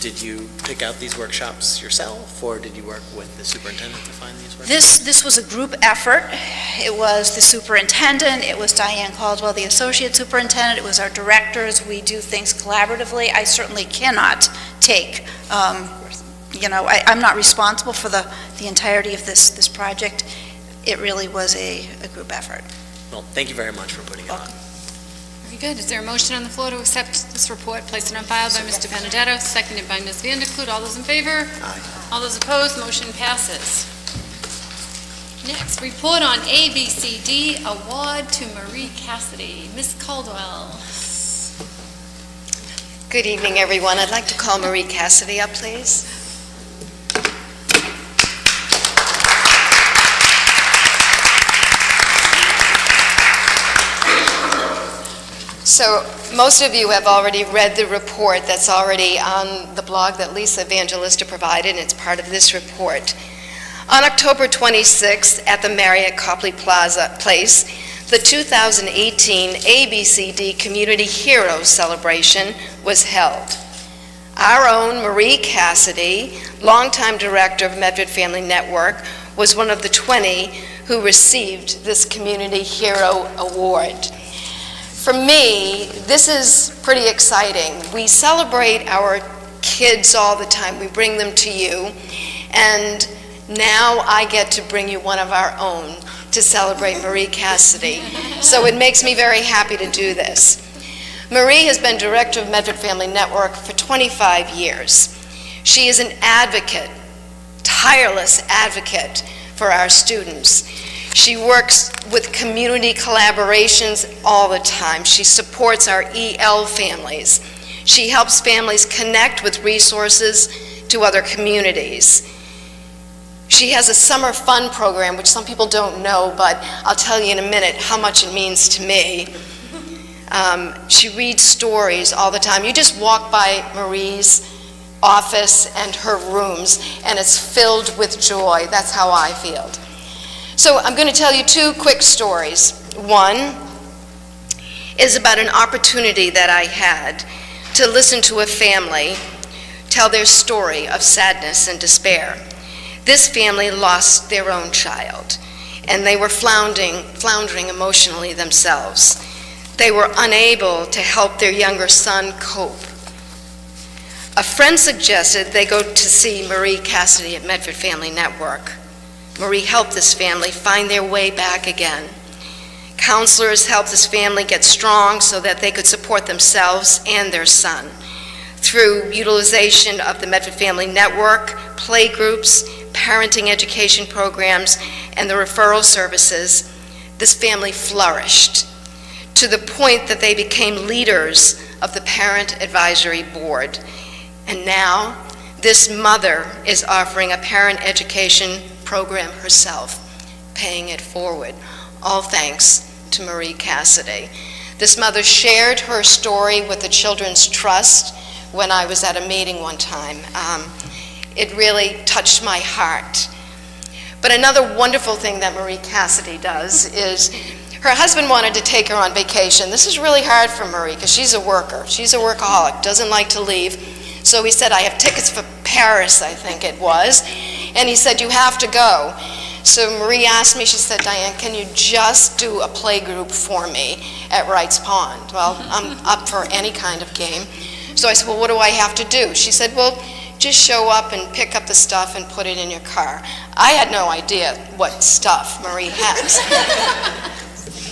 did you pick out these workshops yourself, or did you work with the superintendent to find these workshops? This was a group effort. It was the superintendent, it was Diane Caldwell, the associate superintendent, it was our directors. We do things collaboratively. I certainly cannot take, I'm not responsible for the entirety of this project. It really was a group effort. Well, thank you very much for putting it on. Very good. Is there a motion on the floor to accept this report, place it on file by Mr. Benedetto, seconded by Ms. Vanderklut? All those in favor? Aye. All those opposed? Motion passes. Next, report on ABCD award to Marie Cassidy. Ms. Caldwell. Good evening, everyone. I'd like to call Marie Cassidy up, please. So most of you have already read the report that's already on the blog that Lisa Evangelista provided, and it's part of this report. On October 26th at the Marriott Copley Plaza Place, the 2018 ABCD Community Heroes Celebration was held. Our own Marie Cassidy, longtime director of Medford Family Network, was one of the 20 who received this Community Hero Award. For me, this is pretty exciting. We celebrate our kids all the time. We bring them to you, and now I get to bring you one of our own to celebrate Marie Cassidy. So it makes me very happy to do this. Marie has been director of Medford Family Network for 25 years. She is an advocate, tireless advocate for our students. She works with community collaborations all the time. She supports our EL families. She helps families connect with resources to other communities. She has a summer fun program, which some people don't know, but I'll tell you in a minute how much it means to me. She reads stories all the time. You just walk by Marie's office and her rooms, and it's filled with joy. That's how I feel. So I'm going to tell you two quick stories. One is about an opportunity that I had to listen to a family tell their story of sadness and despair. This family lost their own child, and they were floundering emotionally themselves. They were unable to help their younger son cope. A friend suggested they go to see Marie Cassidy at Medford Family Network. Marie helped this family find their way back again. Counselors helped this family get strong so that they could support themselves and their son. Through utilization of the Medford Family Network, play groups, parenting education programs, and the referral services, this family flourished to the point that they became leaders of the Parent Advisory Board. And now, this mother is offering a parent education program herself, paying it forward, all thanks to Marie Cassidy. This mother shared her story with the Children's Trust when I was at a meeting one time. It really touched my heart. But another wonderful thing that Marie Cassidy does is her husband wanted to take her on vacation. This is really hard for Marie because she's a worker. She's a workaholic, doesn't like to leave. So he said, I have tickets for Paris, I think it was. And he said, you have to go. So Marie asked me, she said, Diane, can you just do a play group for me at Wright's Pond? Well, I'm up for any kind of game. So I said, well, what do I have to do? She said, well, just show up and pick up the stuff and put it in your car. I had no idea what stuff Marie has.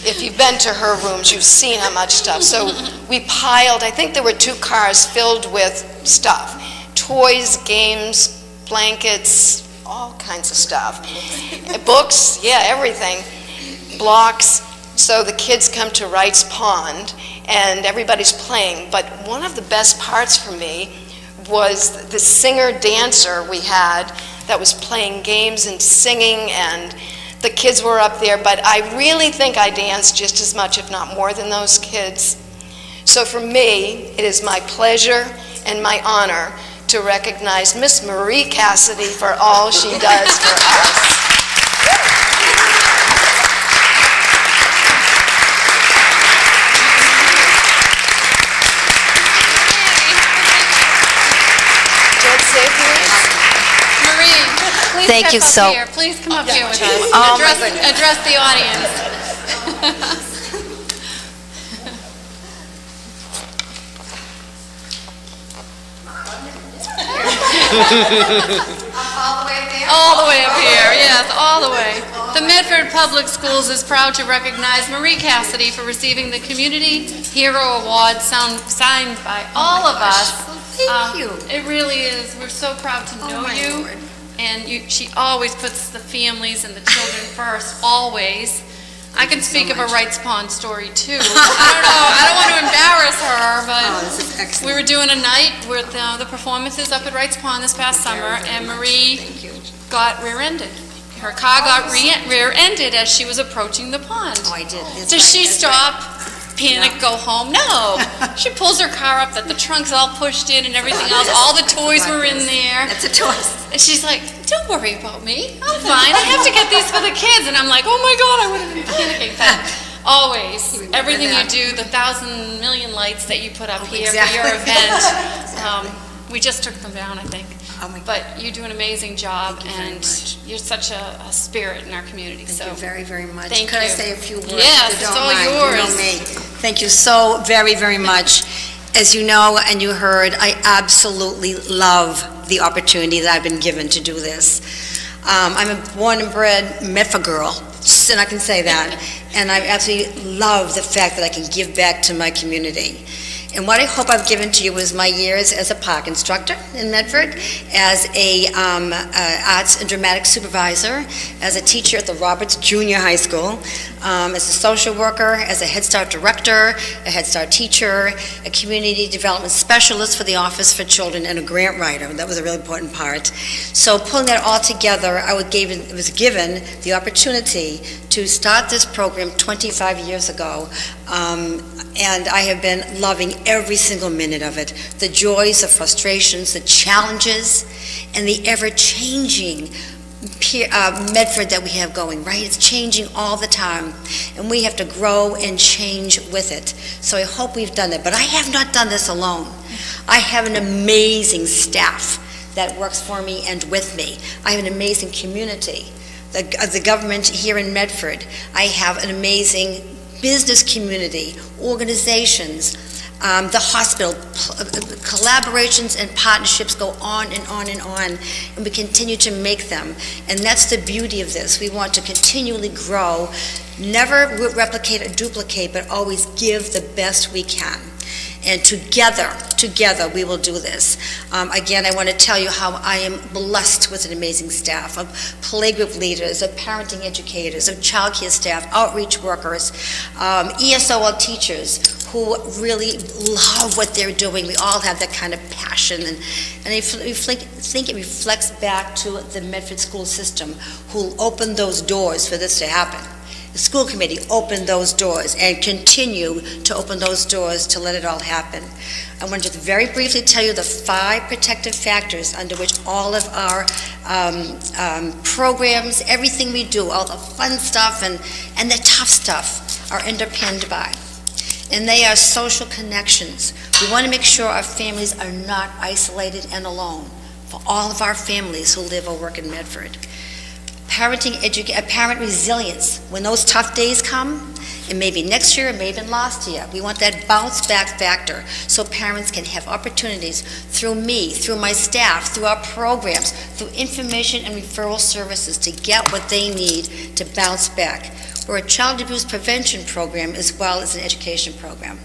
If you've been to her rooms, you've seen how much stuff. So we piled, I think there were 2 cars filled with stuff. Toys, games, blankets, all kinds of stuff. Books, yeah, everything. Blocks. So the kids come to Wright's Pond, and everybody's playing. But one of the best parts for me was the singer-dancer we had that was playing games and singing, and the kids were up there. But I really think I danced just as much, if not more, than those kids. So for me, it is my pleasure and my honor to recognize Miss Marie Cassidy for all she does for us. Marie, please Thank step you up so- here. Please come up here with us. Oh, my Address the audience. All the way up here, yes, all the way. The Medford Public Schools is proud to recognize Marie Cassidy for receiving the Community Hero Award signed by all of us. Thank you. It really is. We're so proud to know my you. Lord. And she always puts the families and the children first, always. I can speak of a Wright's Pond story, too. I don't want to embarrass her, but we were doing a night with the performances up at Wright's Pond this past summer, and Marie got rear-ended. Her car got rear-ended as she was approaching the pond. Oh, I did. Does she stop, panic, go home? No. She pulls her car up, that the trunk's all pushed in and everything else. All the toys were in there. That's a choice. And she's like, don't worry about me. I'm fine. I have to get these for the kids. And I'm like, oh my God, I would have been panicking. But always, everything you do, the 1,000 million lights that you put up here for your event, we just took them down, I think. But you do an amazing job, and you're such a spirit in our community. Thank you very, very much. Thank Could I you. say a few words? Yes, if you it's don't all mind? yours. You know me. Thank you so very, very much. As you know and you heard, I absolutely love the opportunity that I've been given to do this. I'm a born and bred Medford girl, and I can say that. And I absolutely love the fact that I can give back to my community. And what I hope I've given to you is my years as a park instructor in Medford, as a arts and dramatic supervisor, as a teacher at the Roberts Junior High School, as a social worker, as a Head Start director, a Head Start teacher, a community development specialist for the Office for Children, and a grant writer. That was a really important part. So pulling that all together, I was given the opportunity to start this program 25 years ago, and I have been loving every single minute of it. The joys, the frustrations, the challenges, and the ever-changing Medford that we have going, right? It's changing all the time, and we have to grow and change with it. So I hope we've done it, but I have not done this alone. I have an amazing staff that works for me and with me. I have an amazing community. The government here in Medford. I have an amazing business community, organizations, the hospital, collaborations and partnerships go on and on and on, and we continue to make them. And that's the beauty of this. We want to continually grow, never replicate or duplicate, but always give the best we can. And together we will do this. Again, I want to tell you how I am blessed with an amazing staff of playgroup leaders, of parenting educators, of childcare staff, outreach workers, ESOL teachers who really love what they're doing. We all have that kind of passion, and I think it reflects back to the Medford school system, who opened those doors for this to happen. The school committee opened those doors and continue to open those doors to let it all happen. I want to just very briefly tell you the 5 protective factors under which all of our programs, everything we do, all the fun stuff and the tough stuff are underpinned by. And they are social connections. We want to make sure our families are not isolated and alone, for all of our families who live or work in Medford. Parent resilience. When those tough days come, it may be next year, it may have been last year, we want that bounce back factor so parents can have opportunities through me, through my staff, through our programs, through information and referral services to get what they need to bounce back. We're a child abuse prevention program as well as an education program.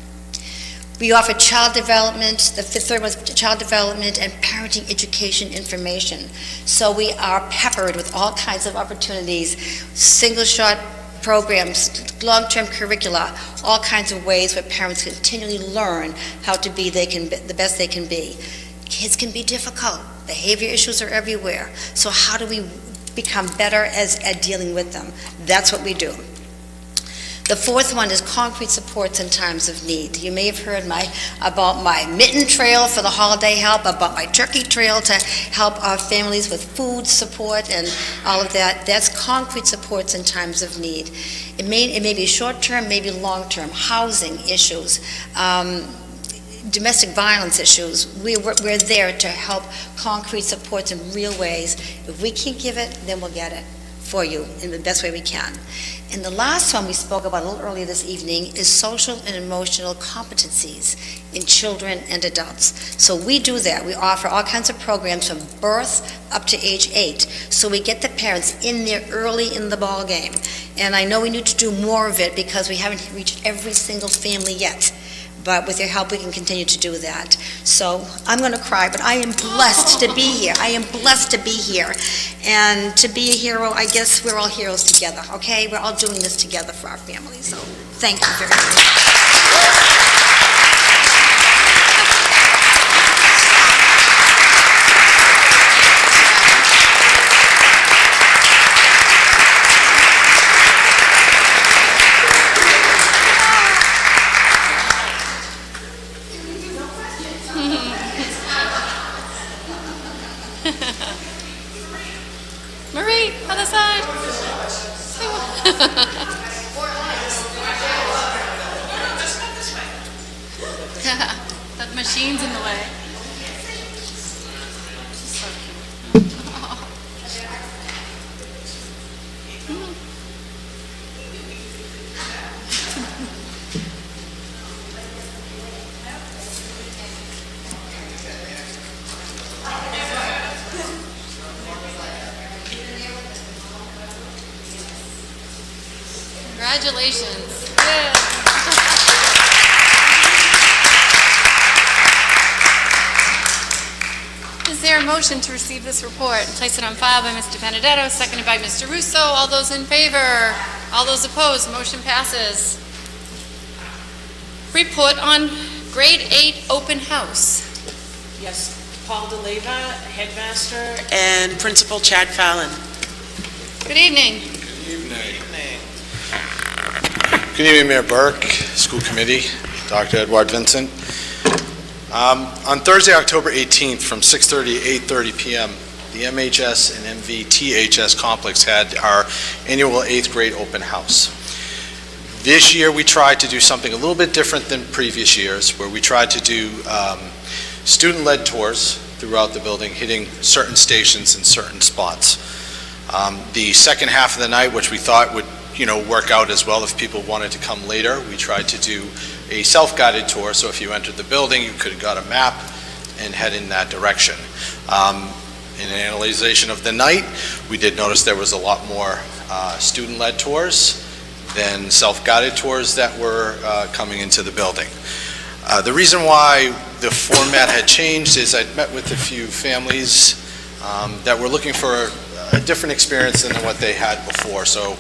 We offer child development, the third one is child development and parenting education information. So we are peppered with all kinds of opportunities, single-shot programs, long-term curricula, all kinds of ways where parents continually learn how to be the best they can be. Kids can be difficult. Behavior issues are everywhere. So how do we become better at dealing with them? That's what we do. The fourth one is concrete supports in times of need. You may have heard about my mitten trail for the holiday help, about my turkey trail to help our families with food support and all of that. That's concrete supports in times of need. It may be short-term, maybe long-term, housing issues, domestic violence issues. We're there to help concrete supports in real ways. If we can't give it, then we'll get it for you in the best way we can. And the last one we spoke about a little earlier this evening is social and emotional competencies in children and adults. So we do that. We offer all kinds of programs from birth up to age 8. So we get the parents in there early in the ball game. And I know we need to do more of it because we haven't reached every single family yet. But with your help, we can continue to do that. So I'm going to cry, but I am blessed to be here. I am blessed to be here. And to be a hero, I guess we're all heroes together, okay? We're all doing this together for our families. So thank you very much. Marie, other side. That machine's in the way. Congratulations. Yeah. Is there a motion to receive this report and place it on file by Mr. Benedetto, seconded by Mr. Russo? All those in favor? All those opposed? Motion passes. Report on grade 8 open house. Yes, Paul DeLeva, headmaster, and Principal Chad Fallon. Good evening. Good evening, Mayor Burke, school committee, Dr. Edward Vincent. On Thursday, October 18th, from 6:30 to 8:30 p.m., the MHS and MVTHS complex had our annual 8th grade open house. This year, we tried to do something a little bit different than previous years, where we tried to do student-led tours throughout the building, hitting certain stations in certain spots. The second half of the night, which we thought would work out as well if people wanted to come later, we tried to do a self-guided tour, so if you entered the building, you could have got a map and head in that direction. In an analyzation of the night, we did notice there was a lot more student-led tours than self-guided tours that were coming into the building. The reason why the format had changed is I'd met with a few families that were looking for a different experience than what they had before. So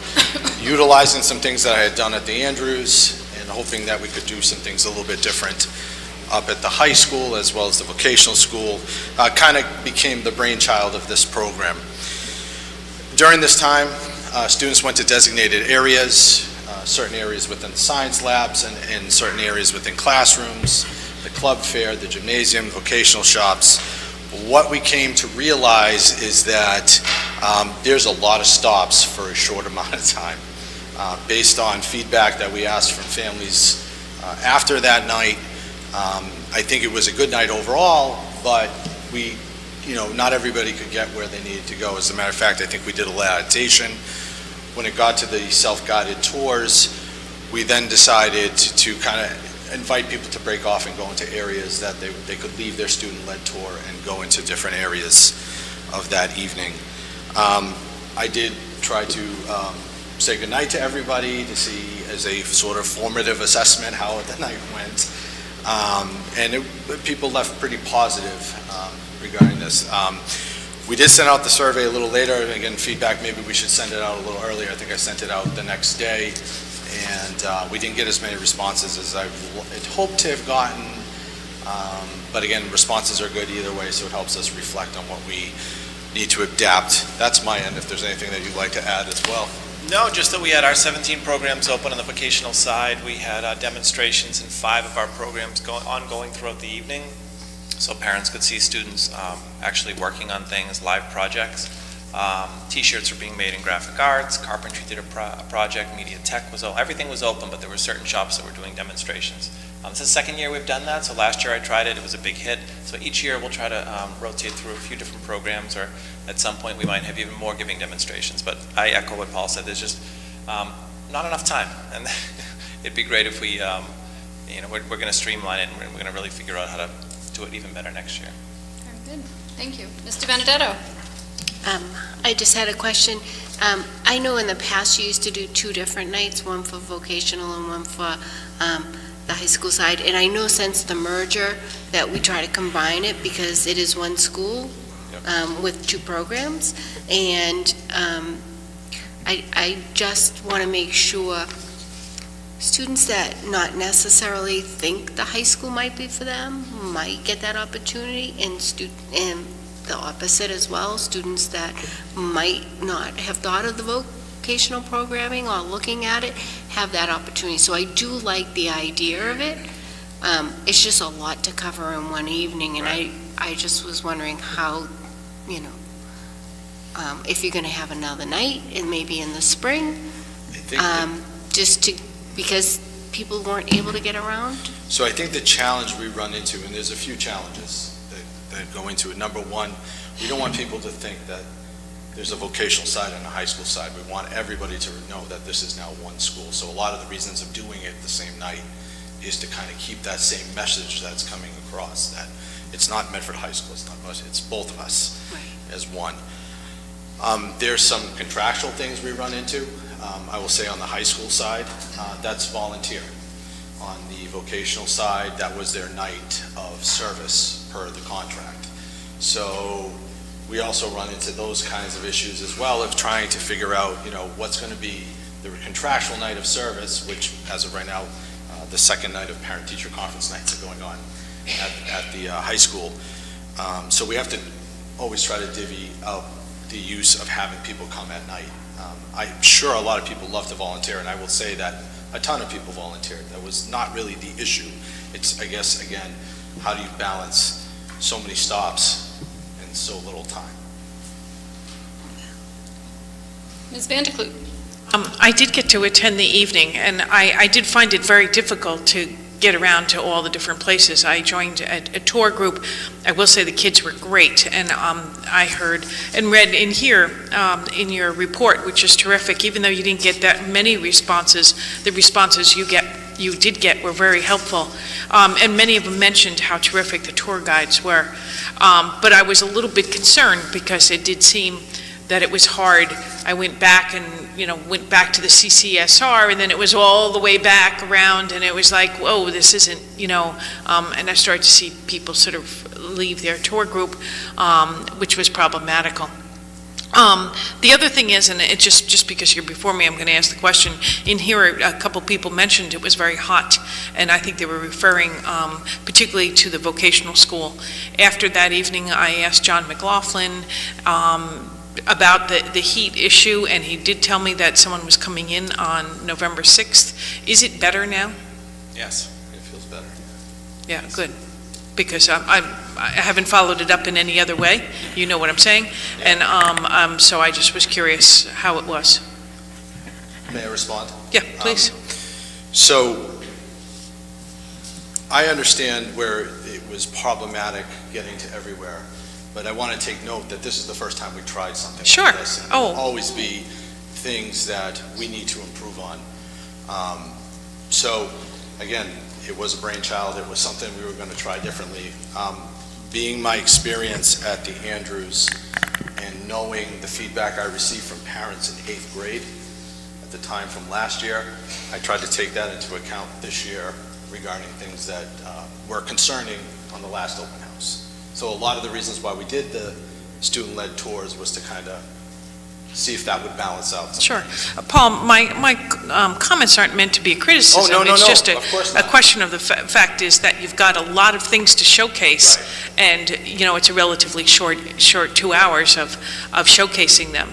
utilizing some things that I had done at the Andrews and hoping that we could do some things a little bit different up at the high school as well as the vocational school kind of became the brainchild of this program. During this time, students went to designated areas, certain areas within science labs and certain areas within classrooms, the club fair, the gymnasium, vocational shops. What we came to realize is that there's a lot of stops for a short amount of time. Based on feedback that we asked from families after that night, I think it was a good night overall, but not everybody could get where they needed to go. As a matter of fact, I think we did a little adaptation. When it got to the self-guided tours, we then decided to kind of invite people to break off and go into areas that they could leave their student-led tour and go into different areas of that evening. I did try to say goodnight to everybody to see as a sort of formative assessment how the night went. And people left pretty positive regarding this. We did send out the survey a little later. Again, feedback, maybe we should send it out a little earlier. I think I sent it out the next day, and we didn't get as many responses as I had hoped to have gotten. But again, responses are good either way, so it helps us reflect on what we need to adapt. That's my end, if there's anything that you'd like to add as well. No, just that we had our 17 programs open on the vocational side. We had demonstrations in 5 of our programs ongoing throughout the evening, so parents could see students actually working on things, live projects. T-shirts were being made in graphic arts, carpentry did a project, media tech was open. Everything was open, but there were certain shops that were doing demonstrations. This is the second year we've done that, so last year I tried it, it was a big hit. So each year we'll try to rotate through a few different programs, or at some point we might have even more giving demonstrations. But I echo what Paul said, there's just not enough time. And it'd be great if we, we're going to streamline it, and we're going to really figure out how to do it even better next year. Very good. Thank you. Mr. Benedetto? I just had a question. I know in the past you used to do 2 different nights, one for vocational and one for the high school side, and I know since the merger that we try to combine it because it is one school with 2 programs, and I just want to make sure students that not necessarily think the high school might be for them might get that opportunity, and the opposite as well, students that might not have thought of the vocational programming or looking at it have that opportunity. So I do like the idea of it. It's just a lot to cover in one evening, and I just was wondering how, if you're going to have another night, and maybe in the spring, because people weren't able to get around. So I think the challenge we run into, and there's a few challenges that go into it. Number one, we don't want people to think that there's a vocational side and a high school side. We want everybody to know that this is now one school. So a lot of the reasons of doing it the same night is to kind of keep that same message that's coming across, that it's not Medford High School, it's not us, it's both of us as one. There's some contractual things we run into. I will say on the high school side, that's volunteer. On the vocational side, that was their night of service per the contract. So we also run into those kinds of issues as well of trying to figure out, what's going to be the contractual night of service, which as of right now, the second night of parent-teacher conference nights are going on at the high school. So we have to always try to divvy up the use of having people come at night. I'm sure a lot of people love to volunteer, and I will say that a ton of people volunteered. That was not really the issue. It's, I guess, again, how do you balance so many stops in so little time? Ms. Vanderkloot? I did get to attend the evening, and I did find it very difficult to get around to all the different places. I joined a tour group. I will say the kids were great, and I heard and read in here in your report, which is terrific, even though you didn't get that many responses, the responses you did get were very helpful, and many of them mentioned how terrific the tour guides were. But I was a little bit concerned because it did seem that it was hard. I went back and, went back to the CCSR, and then it was all the way back around, and it was like, whoa, this isn't, and I started to see people sort of leave their tour group, which was problematical. The other thing is, and it just because you're before me, I'm going to ask the question. In here, a couple people mentioned it was very hot, and I think they were referring particularly to the vocational school. After that evening, I asked John McLaughlin about the heat issue, and he did tell me that someone was coming in on November 6th. Is it better now? Yes. It feels better. Yeah, good. Because I haven't followed it up in any other way. You know what I'm saying? Yeah. And so I just was curious how it was. May I respond? Yeah, please. So I understand where it was problematic getting to everywhere, but I want to take note that this is the first time we tried something like this. And there will always be things that we need to improve on. So again, it was a brainchild. It was something we were going to try differently. Being my experience at the Andrews and knowing the feedback I received from parents in 8th grade at the time from last year, I tried to take that into account this year regarding things that were concerning on the last open house. So a lot of the reasons why we did the student-led tours was to kind of see if that would balance out. Sure. Paul, my comments aren't meant to be a criticism. Oh, no, It's just of course a not. question of the fact is that you've got a lot of things to showcase. Right. And, it's a relatively short 2 hours of showcasing them.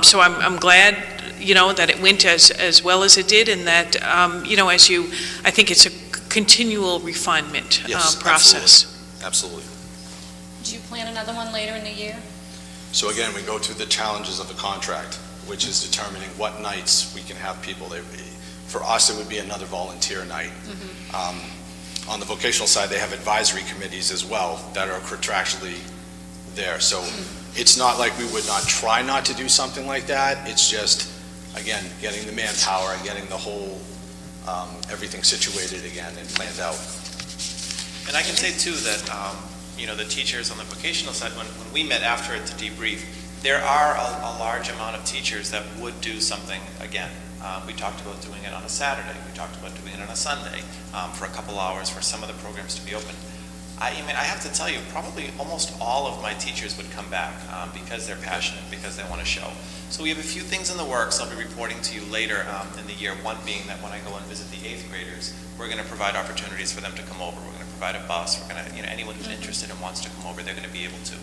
So I'm glad, that it went as well as it did, and that, I think it's a continual refinement Yes, process. Absolutely. Do you plan another one later in the year? So again, we go to the challenges of the contract, which is determining what nights we can have people. For us, it would be another volunteer night. On the vocational side, they have advisory committees as well that are contractually there. So it's not like we would not try not to do something like that. It's just, again, getting the manpower and getting the whole, everything situated again and planned out. And I can say too that, the teachers on the vocational side, when we met after it to debrief, there are a large amount of teachers that would do something again. We talked about doing it on a Saturday. We talked about doing it on a Sunday for a couple hours for some of the programs to be open. I have to tell you, probably almost all of my teachers would come back because they're passionate, because they want to show. So we have a few things in the works I'll be reporting to you later in the year. One being that when I go and visit the 8th graders, we're going to provide opportunities for them to come over. We're going to provide a bus. We're going to, anyone who's interested and wants to come over, they're going to be able to.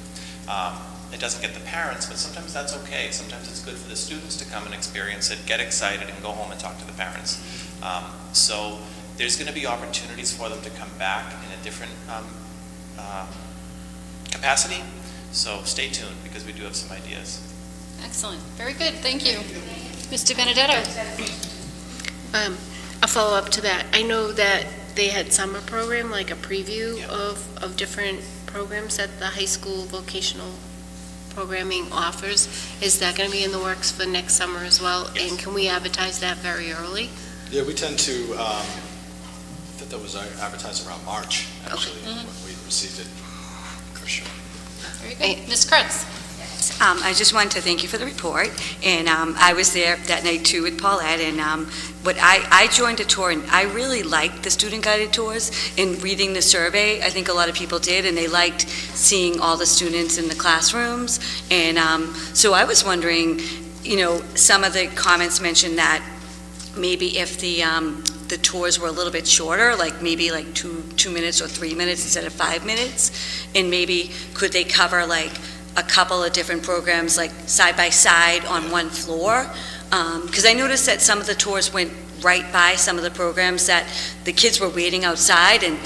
It doesn't get the parents, but sometimes that's okay. Sometimes it's good for the students to come and experience it, get excited, and go home and talk to the parents. So there's going to be opportunities for them to come back in a different capacity. So stay tuned, because we do have some ideas. Excellent. Very good. Thank you. Mr. Benedetto. A follow-up to that. I know that they had summer program, like a preview of different programs that the high school vocational programming offers. Is that going to be in the works for next summer as well? Yes. And can we advertise that very early? Yeah, we tend to, I think that was advertised around March, actually, when we received it, for sure. Very good. Ms. Kurtz. I just wanted to thank you for the report, and I was there that night too with Paulette, and I joined a tour, and I really liked the student-guided tours. In reading the survey, I think a lot of people did, and they liked seeing all the students in the classrooms, and so I was wondering, some of the comments mentioned that maybe if the tours were a little bit shorter, like maybe like 2 minutes or 3 minutes instead of 5 minutes, and maybe could they cover like a couple of different programs, like side by side on one floor? Because I noticed that some of the tours went right by some of the programs that the kids were waiting outside, and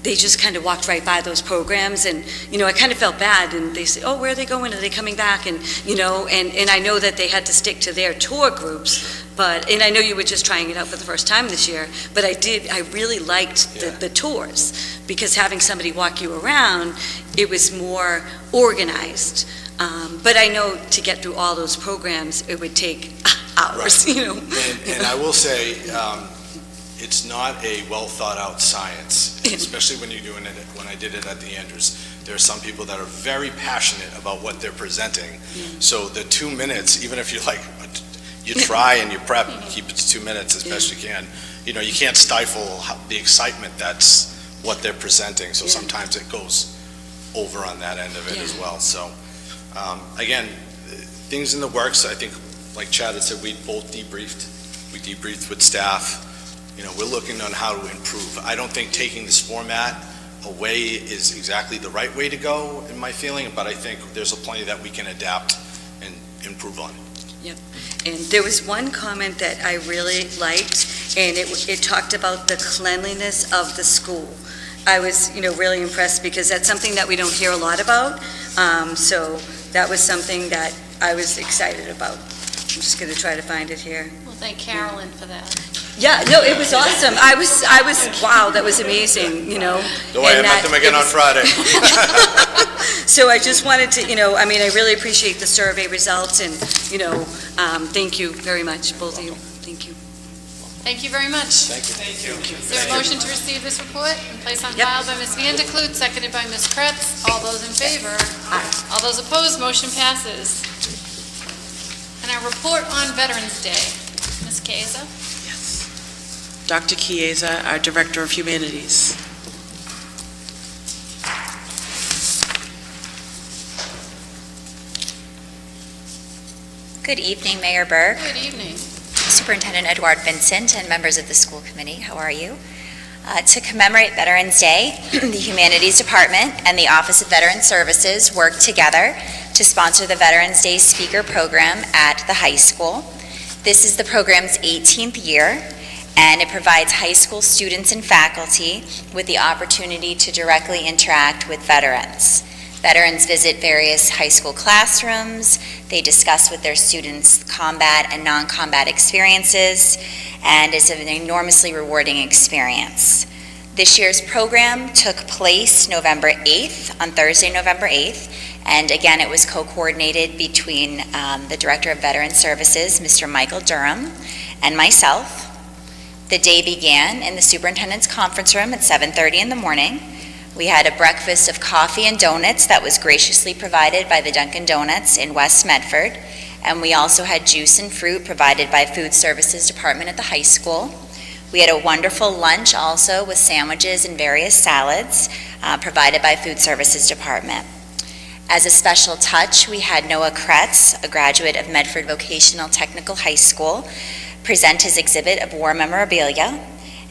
they just kind of walked right by those programs, and I kind of felt bad, and they say, oh, where are they going? Are they coming back? And and I know that they had to stick to their tour groups, and I know you were just trying it out for the first time this year, but I really liked the tours, because having somebody walk you around, it was more organized. But I know to get through all those programs, it would take hours, Right. And I will say, it's not a well-thought-out science, especially when you're doing it, when I did it at the Andrews. There are some people that are very passionate about what they're presenting. So the 2 minutes, even if you try and you prep, keep it to 2 minutes as best you can. You can't stifle the excitement that's what they're presenting. So sometimes it goes over on that end of it as well. So again, things in the works. I think, like Chad had said, we both debriefed. We debriefed with staff. We're looking on how to improve. I don't think taking this format away is exactly the right way to go, in my feeling, but I think there's plenty that we can adapt and improve on. Yep. And there was one comment that I really liked, and it talked about the cleanliness of the school. I was, really impressed, because that's something that we don't hear a lot about. So that was something that I was excited about. I'm just going to try to find it here. Well, thank Carolyn for that. Yeah, no, it was awesome. I was, wow, that was amazing, Don't worry, I met them again on Friday. So I just wanted to, I really appreciate the survey results, and, thank you very much, both of you. Thank you. Thank you very much. Thank you. Is there a motion to receive this report and place on file by Ms. Vanderklut, seconded by Ms. Kretz? All those in favor? Aye. All those opposed, motion passes. And our report on Veterans Day. Ms. Kaiser? Dr. Chiesa, our Director of Humanities. Good evening, Mayor Burke, Good evening. Superintendent Edward Vincent, and members of the school committee. How are you? To commemorate Veterans Day, the Humanities Department and the Office of Veteran Services worked together to sponsor the Veterans Day Speaker Program at the high school. This is the program's 18th year, and it provides high school students and faculty with the opportunity to directly interact with veterans. Veterans visit various high school classrooms, they discuss with their students combat and non-combat experiences, and it's an enormously rewarding experience. This year's program took place November 8th, on Thursday, November 8th, and again, it was co-coordinated between the Director of Veteran Services, Mr. Michael Durham, and myself. The day began in the Superintendent's Conference Room at 7:30 in the morning. We had a breakfast of coffee and donuts that was graciously provided by the Dunkin' Donuts in West Medford, and we also had juice and fruit provided by Food Services Department at the high school. We had a wonderful lunch also with sandwiches and various salads provided by Food Services Department. As a special touch, we had Noah Kretz, a graduate of Medford Vocational Technical High School, present his exhibit of war memorabilia.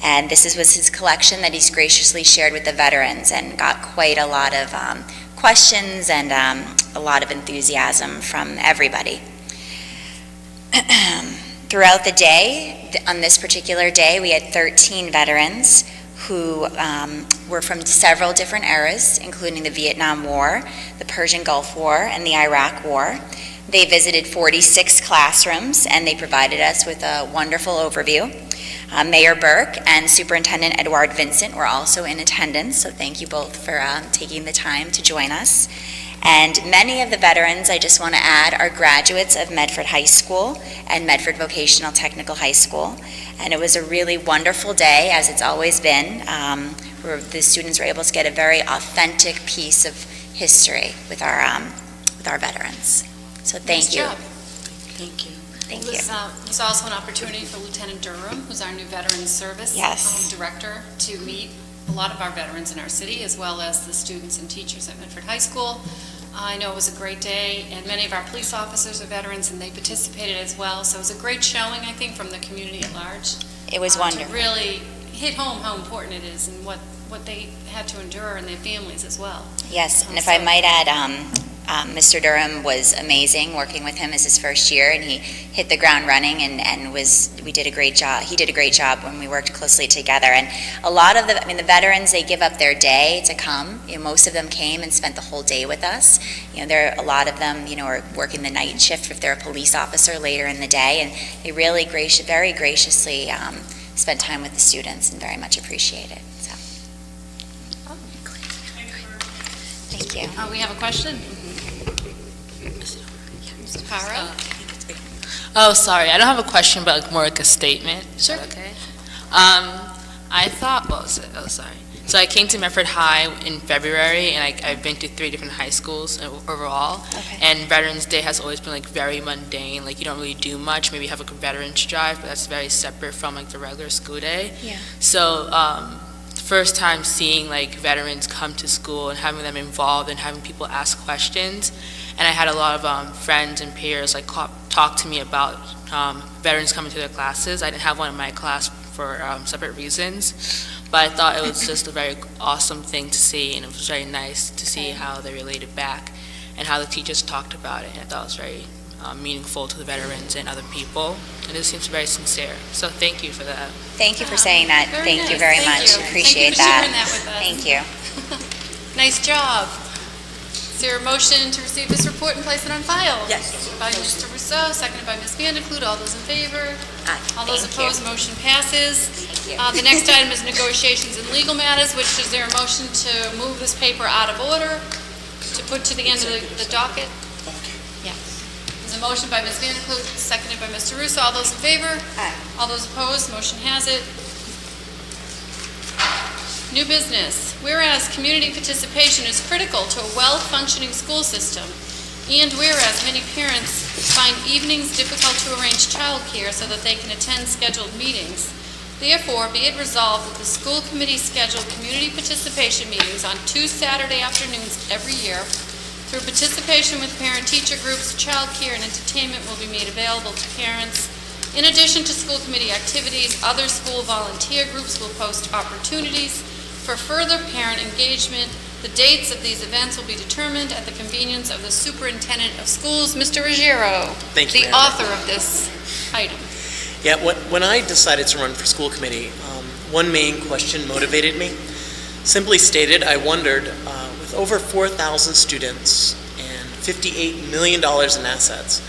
And this was his collection that he's graciously shared with the veterans and got quite a lot of questions and a lot of enthusiasm from everybody. Throughout the day, on this particular day, we had 13 veterans who were from several different eras, including the Vietnam War, the Persian Gulf War, and the Iraq War. They visited 46 classrooms, and they provided us with a wonderful overview. Mayor Burke and Superintendent Edward Vincent were also in attendance, so thank you both for taking the time to join us. And many of the veterans, I just want to add, are graduates of Medford High School and Medford Vocational Technical High School. And it was a really wonderful day, as it's always been, where the students were able to get a very authentic piece of history with our veterans. So thank you. Nice job. Thank you. Thank you. It was also an opportunity for Lieutenant Durham, who's our new Veterans Service Director, to meet a lot of our veterans in our city, as well as the students and teachers at Medford High School. I know it was a great day, and many of our police officers are veterans, and they participated as well. So it was a great showing, I think, from the community at large. It was wonderful. To really hit home how important it is and what they had to endure and their families as well. Yes, and if I might add, Mr. Durham was amazing. Working with him as his first year, and he hit the ground running and we did a great job. He did a great job when we worked closely together. And a lot of the veterans, they give up their day to come. Most of them came and spent the whole day with us. A lot of them, are working the night shift if they're a police officer later in the day, and they really very graciously spent time with the students and very much appreciate it. So, thank you. We have a question? Mr. Paro? Oh, sorry, I don't have a question, but more like a statement. Sure. Okay. I thought, sorry. So I came to Medford High in February, and I've been to 3 different high schools overall. Okay. And Veterans Day has always been very mundane. You don't really do much. Maybe have a veterans drive, but that's very separate from the regular school day. Yeah. So the first time seeing veterans come to school and having them involved and having people ask questions, and I had a lot of friends and peers talk to me about veterans coming to their classes. I didn't have one in my class for separate reasons, but I thought it was just a very awesome thing to see, and it was very nice to see how they related back and how the teachers talked about it. And I thought it was very meaningful to the veterans and other people, and it seems very sincere. So thank you for that. Thank you for saying that. Very Thank you nice. very Thank much. you. Appreciate Thank you for sharing that. that with us. Thank you. Nice job. Is there a motion to receive this report and place it on file? Yes. By Mr. Rousseau, seconded by Ms. Vanderklut. All those in favor? Aye. All those Thank you. opposed, motion passes. Thank you. The next item is negotiations and legal matters, which is there a motion to move this paper out of order, to put to the end of the docket? Yeah. There's a motion by Ms. Vanderklut, seconded by Mr. Russo. All those in favor? Aye. All those opposed, motion has it. New business. Whereas community participation is critical to a well-functioning school system, and whereas many parents find evenings difficult to arrange childcare so that they can attend scheduled meetings, Therefore, be it resolved that the school committee schedule community participation meetings on 2 Saturday afternoons every year. Through participation with parent-teacher groups, childcare and entertainment will be made available to parents. In addition to school committee activities, other school volunteer groups will post opportunities for further parent engagement. The dates of these events will be determined at the convenience of the superintendent of schools, Mr. Ruggiero, Thank you, the Madam. author of this item. Yeah, when I decided to run for school committee, one main question motivated me. Simply stated, I wondered, with over 4,000 students and $58 million in assets,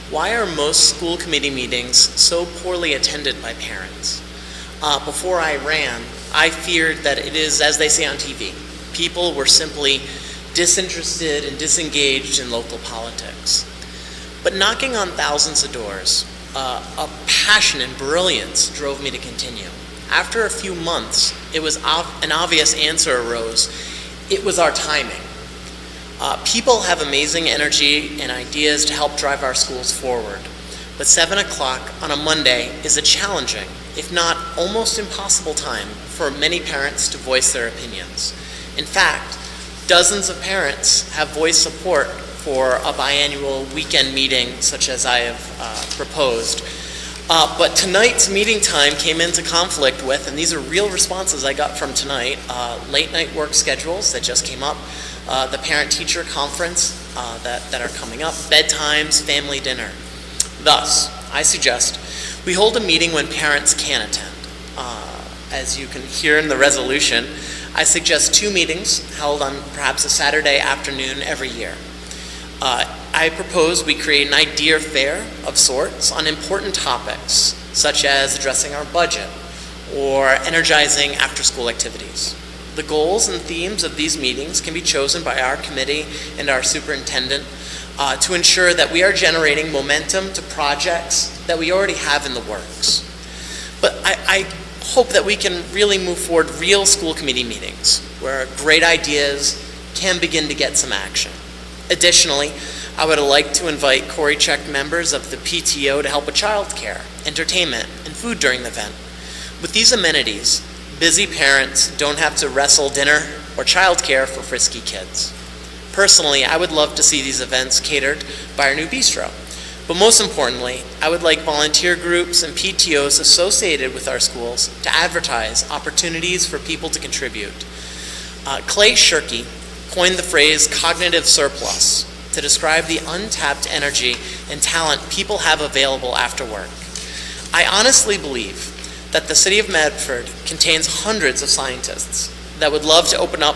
why are most school committee meetings so poorly attended by parents? Before I ran, I feared that it is, as they say on TV, people were simply disinterested and disengaged in local politics. But knocking on thousands of doors, a passion and brilliance drove me to continue. After a few months, it was an obvious answer arose. It was our timing. People have amazing energy and ideas to help drive our schools forward. But 7 o'clock on a Monday is a challenging, if not almost impossible time for many parents to voice their opinions. In fact, dozens of parents have voiced support for a biannual weekend meeting such as I have proposed. But tonight's meeting time came into conflict with, and these are real responses I got from tonight, late night work schedules that just came up, the parent-teacher conference that are coming up, bedtimes, family dinner. Thus, I suggest we hold a meeting when parents can attend. As you can hear in the resolution, I suggest 2 meetings held on perhaps a Saturday afternoon every year. I propose we create an idea fair of sorts on important topics, such as addressing our budget or energizing after-school activities. The goals and themes of these meetings can be chosen by our committee and our superintendent to ensure that we are generating momentum to projects that we already have in the works. But I hope that we can really move forward real school committee meetings where great ideas can begin to get some action. Additionally, I would like to invite Corey Check members of the PTO to help with childcare, entertainment, and food during the event. With these amenities, busy parents don't have to wrestle dinner or childcare for frisky kids. Personally, I would love to see these events catered by our new bistro. But most importantly, I would like volunteer groups and PTOs associated with our schools to advertise opportunities for people to contribute. Clay Shirky coined the phrase cognitive surplus to describe the untapped energy and talent people have available after work. I honestly believe that the city of Medford contains hundreds of scientists that would love to open up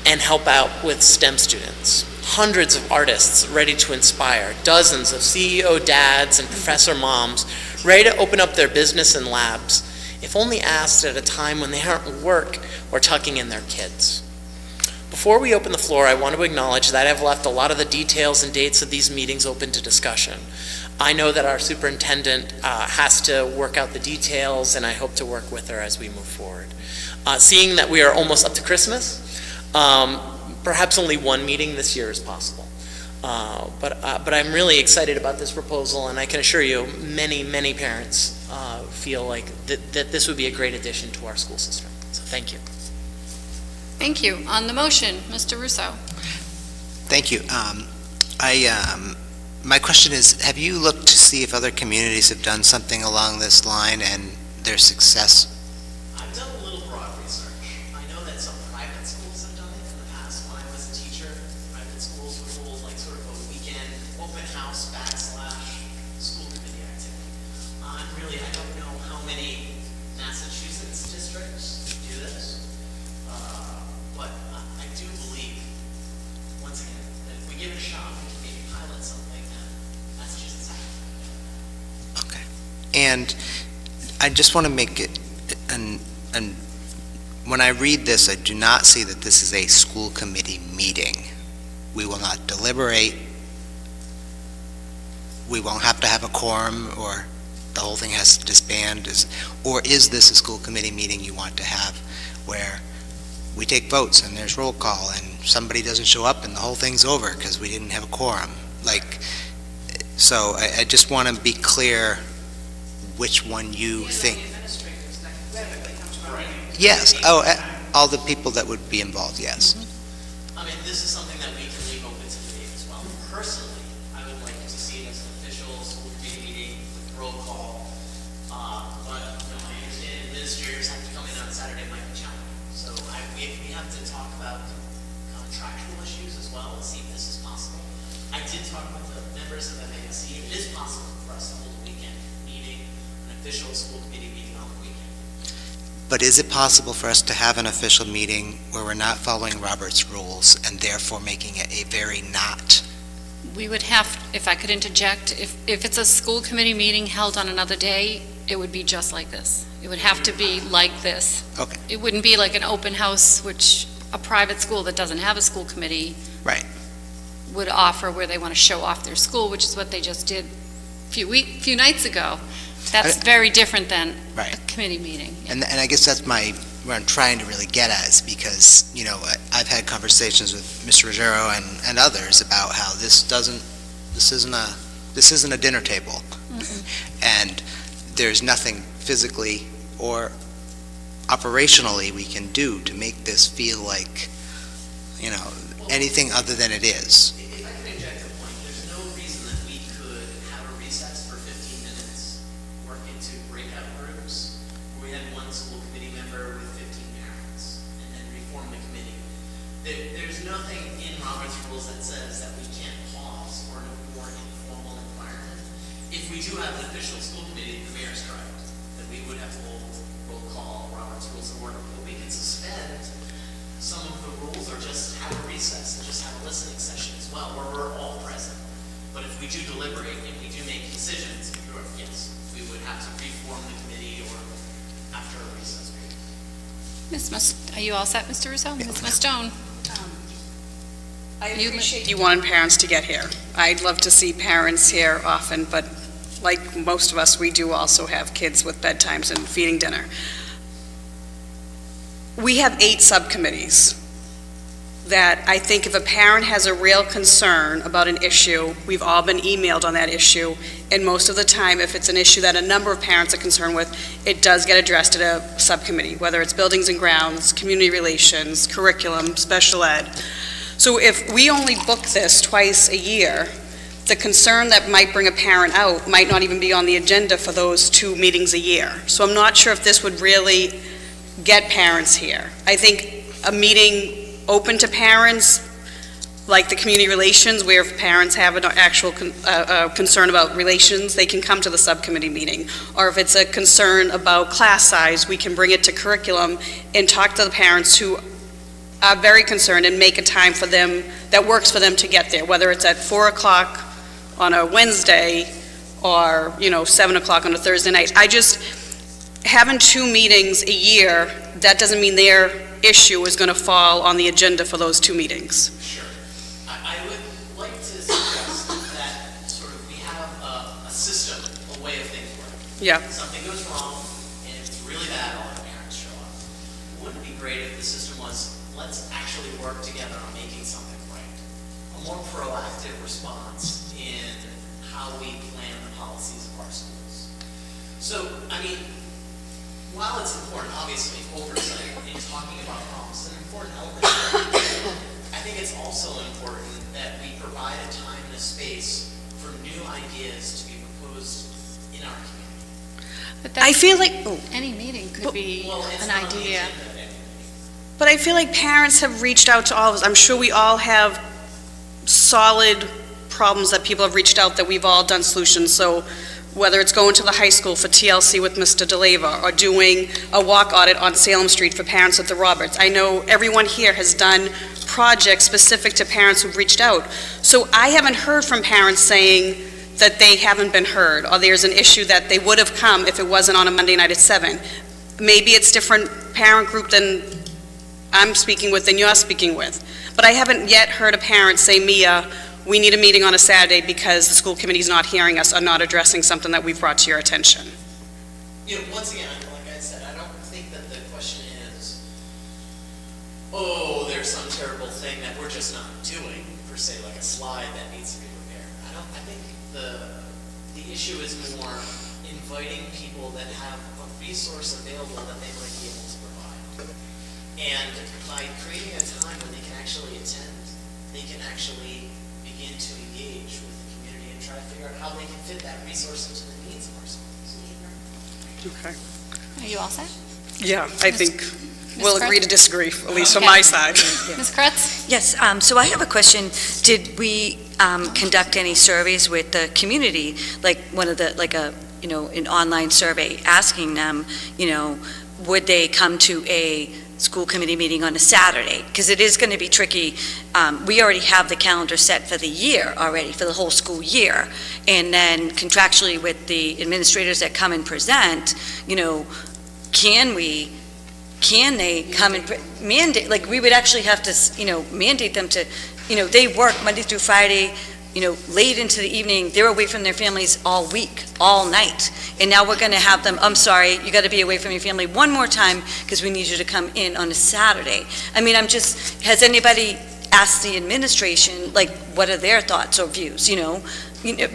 and help out with STEM students, hundreds of artists ready to inspire, dozens of CEO dads and professor moms ready to open up their business and labs, if only asked at a time when they aren't at work or tucking in their kids. Before we open the floor, I want to acknowledge that I've left a lot of the details and dates of these meetings open to discussion. I know that our superintendent has to work out the details, and I hope to work with her as we move forward. Seeing that we are almost up to Christmas, perhaps only one meeting this year is possible. But I'm really excited about this proposal, and I can assure you many parents feel like that this would be a great addition to our school system. So thank you. Thank you. On the motion, Mr. Russo. Thank you. My question is, have you looked to see if other communities have done something along this line and their success? I've done a little broad research. I know that some private schools have done it in the past. When I was a teacher, private schools would hold like sort of a weekend open house / school committee activity. I don't know how many Massachusetts districts do this, but I do believe, once again, that if we give it a shot, we can maybe pilot something that Massachusetts has. Okay. And I just want to make it, and when I read this, I do not see that this is a school committee meeting. We will not deliberate. We won't have to have a quorum, or the whole thing has to disband. Or is this a school committee meeting you want to have where we take votes and there's roll call and somebody doesn't show up and the whole thing's over because we didn't have a quorum? So I just want to be clear which one you think. Yes, all the people that would be involved, yes. I mean, this is something that we can leave open to debate as well. Personally, I would like to see it as an official school committee meeting with roll call. But, I understand administrators have to come in on Saturday, might be challenging. So we have to talk about contractual issues as well and see if this is possible. I did talk with the members of MASC. It is possible for us to hold a weekend meeting, an official school committee meeting on the weekend. But is it possible for us to have an official meeting where we're not following Robert's rules and therefore making it a very not? We would have, if I could interject, if it's a school committee meeting held on another day, it would be just like this. It would have to be like this. Okay. It wouldn't be like an open house, which a private school that doesn't have a school committee Right. would offer, where they want to show off their school, which is what they just did few nights ago. That's very different than Right. a committee meeting. And I guess that's what I'm trying to really get at, is because, I've had conversations with Mr. Ruggiero and others about how this isn't a dinner table. And there's nothing physically or operationally we can do to make this feel like, anything other than it is. If I can inject a point, there's no reason that we could have a recess for 15 minutes, work into breakout rooms, where we had one school committee member with 15 parents, and then reform the committee. There's nothing in Robert's rules that says that we can't pause for a more informal environment. If we do have an official school committee, the mayor's correct, that we would have to hold roll call, Robert's rules of order, but we can suspend some of the rules, or just have a recess and just have a listening session as well, where we're all present. But if we do deliberate and we do make decisions, yes, we would have to reform the committee or after a recess period. Are you all set, Mr. Russo? Ms. Mastone? I appreciate you want parents to get here. I'd love to see parents here often, but like most of us, we do also have kids with bedtimes and feeding dinner. We have 8 subcommittees that I think if a parent has a real concern about an issue, we've all been emailed on that issue, and most of the time, if it's an issue that a number of parents are concerned with, it does get addressed at a subcommittee, whether it's buildings and grounds, community relations, curriculum, special ed. So if we only book this twice a year, the concern that might bring a parent out might not even be on the agenda for those 2 meetings a year. So I'm not sure if this would really get parents here. I think a meeting open to parents, like the community relations, where if parents have an actual concern about relations, they can come to the subcommittee meeting. Or if it's a concern about class size, we can bring it to curriculum and talk to the parents who are very concerned and make a time for them that works for them to get there, whether it's at 4 o'clock on a Wednesday or, 7 o'clock on a Thursday night. Having 2 meetings a year, that doesn't mean their issue is going to fall on the agenda for those 2 meetings. Sure. I would like to suggest that we have a system, a way of thinking. Yeah. Something goes wrong, and it's really bad, all the parents show up. Wouldn't it be great if the system was, let's actually work together on making something right? A more proactive response in how we plan the policies of our schools. So, while it's important, obviously, oversight in talking about problems is an important element. I think it's also important that we provide a time and a space for new ideas to be proposed in our community. But I feel like any meeting could be an idea. But I feel like parents have reached out to all of us. I'm sure we all have solid problems that people have reached out that we've all done solutions. So whether it's going to the high school for TLC with Mr. DeLeva or doing a walk audit on Salem Street for parents at the Roberts. I know everyone here has done projects specific to parents who've reached out. So I haven't heard from parents saying that they haven't been heard or there's an issue that they would have come if it wasn't on a Monday night at 7. Maybe it's different parent group than I'm speaking with than you're speaking with. But I haven't yet heard a parent say, Mia, we need a meeting on a Saturday because the school committee's not hearing us or not addressing something that we've brought to your attention. Once again, like I said, I don't think that the question is, there's some terrible thing that we're just not doing, per se, like a slide that needs to be repaired. I think the issue is more inviting people that have a resource available that they might be able to provide. And by creating a time when they can actually attend, they can actually begin to engage with the community and try to figure out how they can fit that resource into the needs of our schools. Okay. Are you all set? Yeah, I think we'll Ms. agree Kretz? to disagree, at least from Okay. my side. Ms. Kretz? Yes, so I have a question. Did we conduct any surveys with the community, like one of the, like a, an online survey, asking them, would they come to a school committee meeting on a Saturday? Because it is going to be tricky. We already have the calendar set for the year already, for the whole school year. And then contractually with the administrators that come and present, can they come and mandate, like, we would actually have to, mandate them to, they work Monday through Friday, late into the evening, they're away from their families all week, all night. And now we're going to have them, I'm sorry, you got to be away from your family one more time because we need you to come in on a Saturday. I mean, has anybody asked the administration, like, what are their thoughts or views,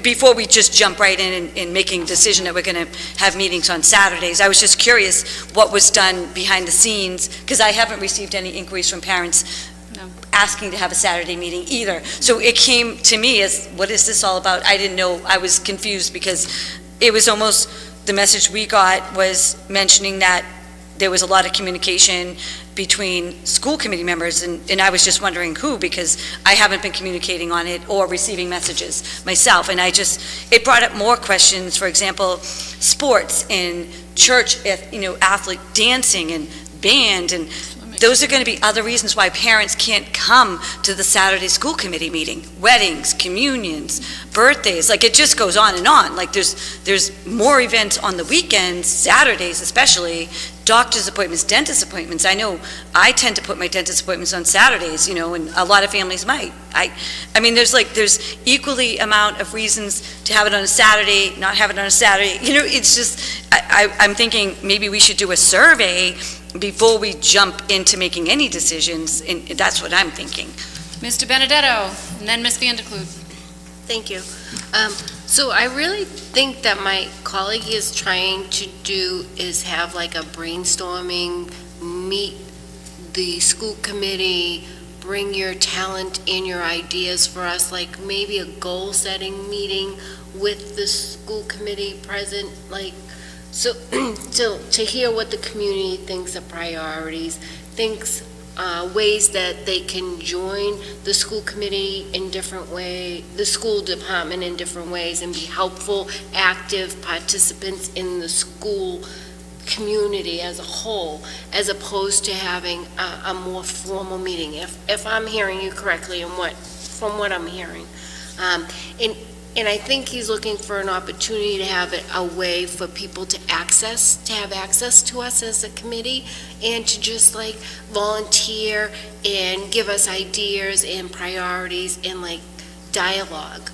before we just jump right in and making a decision that we're going to have meetings on Saturdays? I was just curious what was done behind the scenes, because I haven't received any inquiries from parents asking to have a Saturday meeting either. So it came to me as, what is this all about? I didn't know, I was confused, because it was almost, the message we got was mentioning that there was a lot of communication between school committee members, and I was just wondering who, because I haven't been communicating on it or receiving messages myself, and it brought up more questions, for example, sports and church, athlete dancing and band, and those are going to be other reasons why parents can't come to the Saturday school committee meeting. Weddings, communions, birthdays, like, it just goes on and on. Like, there's more events on the weekends, Saturdays especially, doctor's appointments, dentist appointments. I know I tend to put my dentist appointments on Saturdays, and a lot of families might. I mean, there's equally amount of reasons to have it on a Saturday, not have it on a Saturday. It's just, I'm thinking maybe we should do a survey before we jump into making any decisions, and that's what I'm thinking. Mr. Benedetto, and then Ms. Van der Kloot. Thank you. So I really think that my colleague is trying to do is have like a brainstorming, meet the school committee, bring your talent and your ideas for us, like maybe a goal-setting meeting with the school committee present, like, so to hear what the community thinks are priorities, thinks ways that they can join the school committee in different ways, the school department in different ways, and be helpful, active participants in the school community as a whole, as opposed to having a more formal meeting, if I'm hearing you correctly from what I'm hearing. And I think he's looking for an opportunity to have a way for people to have access to us as a committee, and to just like volunteer and give us ideas and priorities and like dialogue.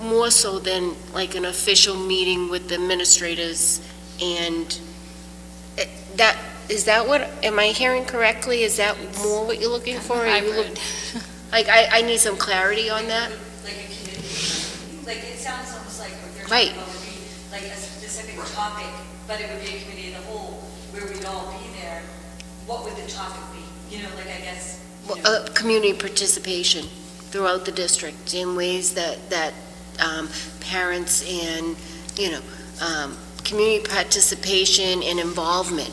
More so than like an official meeting with the administrators. And am I hearing correctly? Is that more what you're looking for? I need some clarity on that. Like, it sounds almost like what you're Right. talking about would be like a specific topic, but it would be a committee of the whole, where we'd all be there. What would the topic be? Like, I guess, Community participation throughout the district in ways that parents and, community participation and involvement,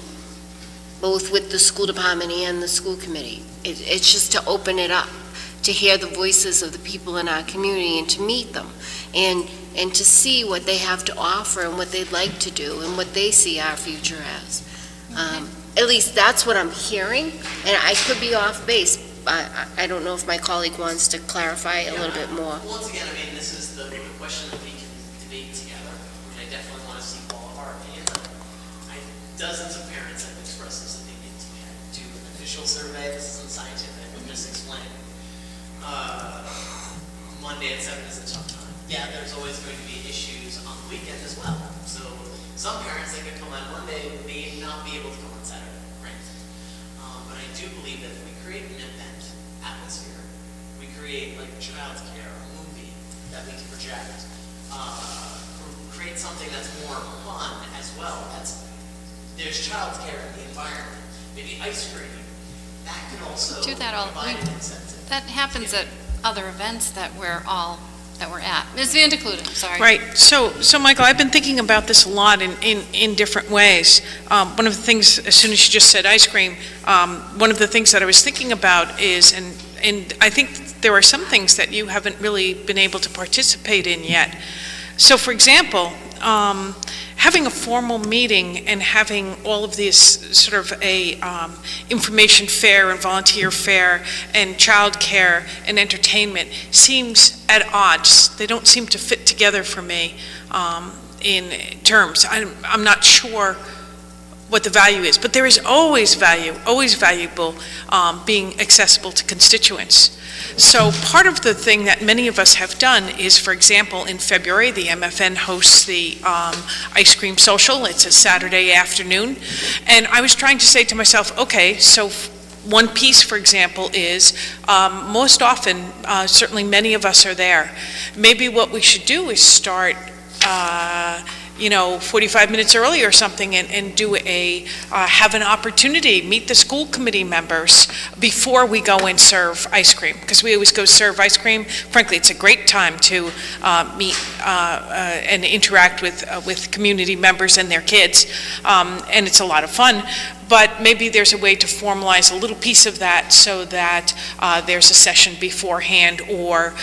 both with the school department and the school committee. It's just to open it up, to hear the voices of the people in our community and to meet them, and to see what they have to offer and what they'd like to do and what they see our future as. At least that's what I'm hearing, and I could be off base. I don't know if my colleague wants to clarify a little bit more. Once again, this is the question that we can debate together, which I definitely want to see all of our opinions on. Dozens of parents have expressed this opinion to me. I do an official survey, this isn't scientific, I'm just explaining. Monday at 7 is a tough time. Yeah, there's always going to be issues on the weekend as well. So some parents that can come on Monday may not be able to come on Saturday, right? But I do believe that if we create an event atmosphere, we create like child's care, a movie that we can project, something that's more fun as well. There's childcare in the environment. maybe ice cream. That could also Do that all, provide an incentive. that happens at other events that we're at. Ms. Van de Cluden, sorry. Right. So Michael, I've been thinking about this a lot in different ways. One of the things, as soon as you just said ice cream, one of the things that I was thinking about is, and I think there are some things that you haven't really been able to participate in yet. So, for example, having a formal meeting and having all of this sort of a information fair and volunteer fair and childcare and entertainment seems at odds. They don't seem to fit together for me in terms. I'm not sure what the value is, but there is always valuable being accessible to constituents. So part of the thing that many of us have done is, for example, in February, the MFN hosts the ice cream social. It's a Saturday afternoon. And I was trying to say to myself, okay, so one piece, for example, is most often, certainly many of us are there. Maybe what we should do is start 45 minutes early or something and do have an opportunity, meet the school committee members before we go and serve ice cream, because we always go serve ice cream. Frankly, it's a great time to meet and interact with community members and their kids, and it's a lot of fun. But maybe there's a way to formalize a little piece of that so that there's a session beforehand, or,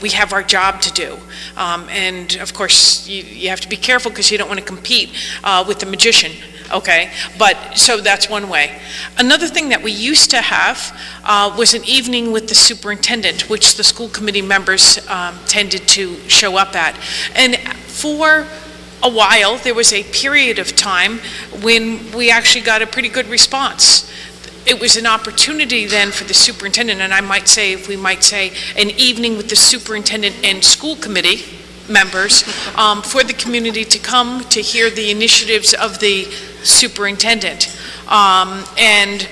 we have our job to do. And of course, you have to be careful because you don't want to compete with the magician, okay? But, so that's one way. Another thing that we used to have was an evening with the superintendent, which the school committee members tended to show up at. And for a while, there was a period of time when we actually got a pretty good response. It was an opportunity then for the superintendent, and if we might say, an evening with the superintendent and school committee members for the community to come to hear the initiatives of the superintendent and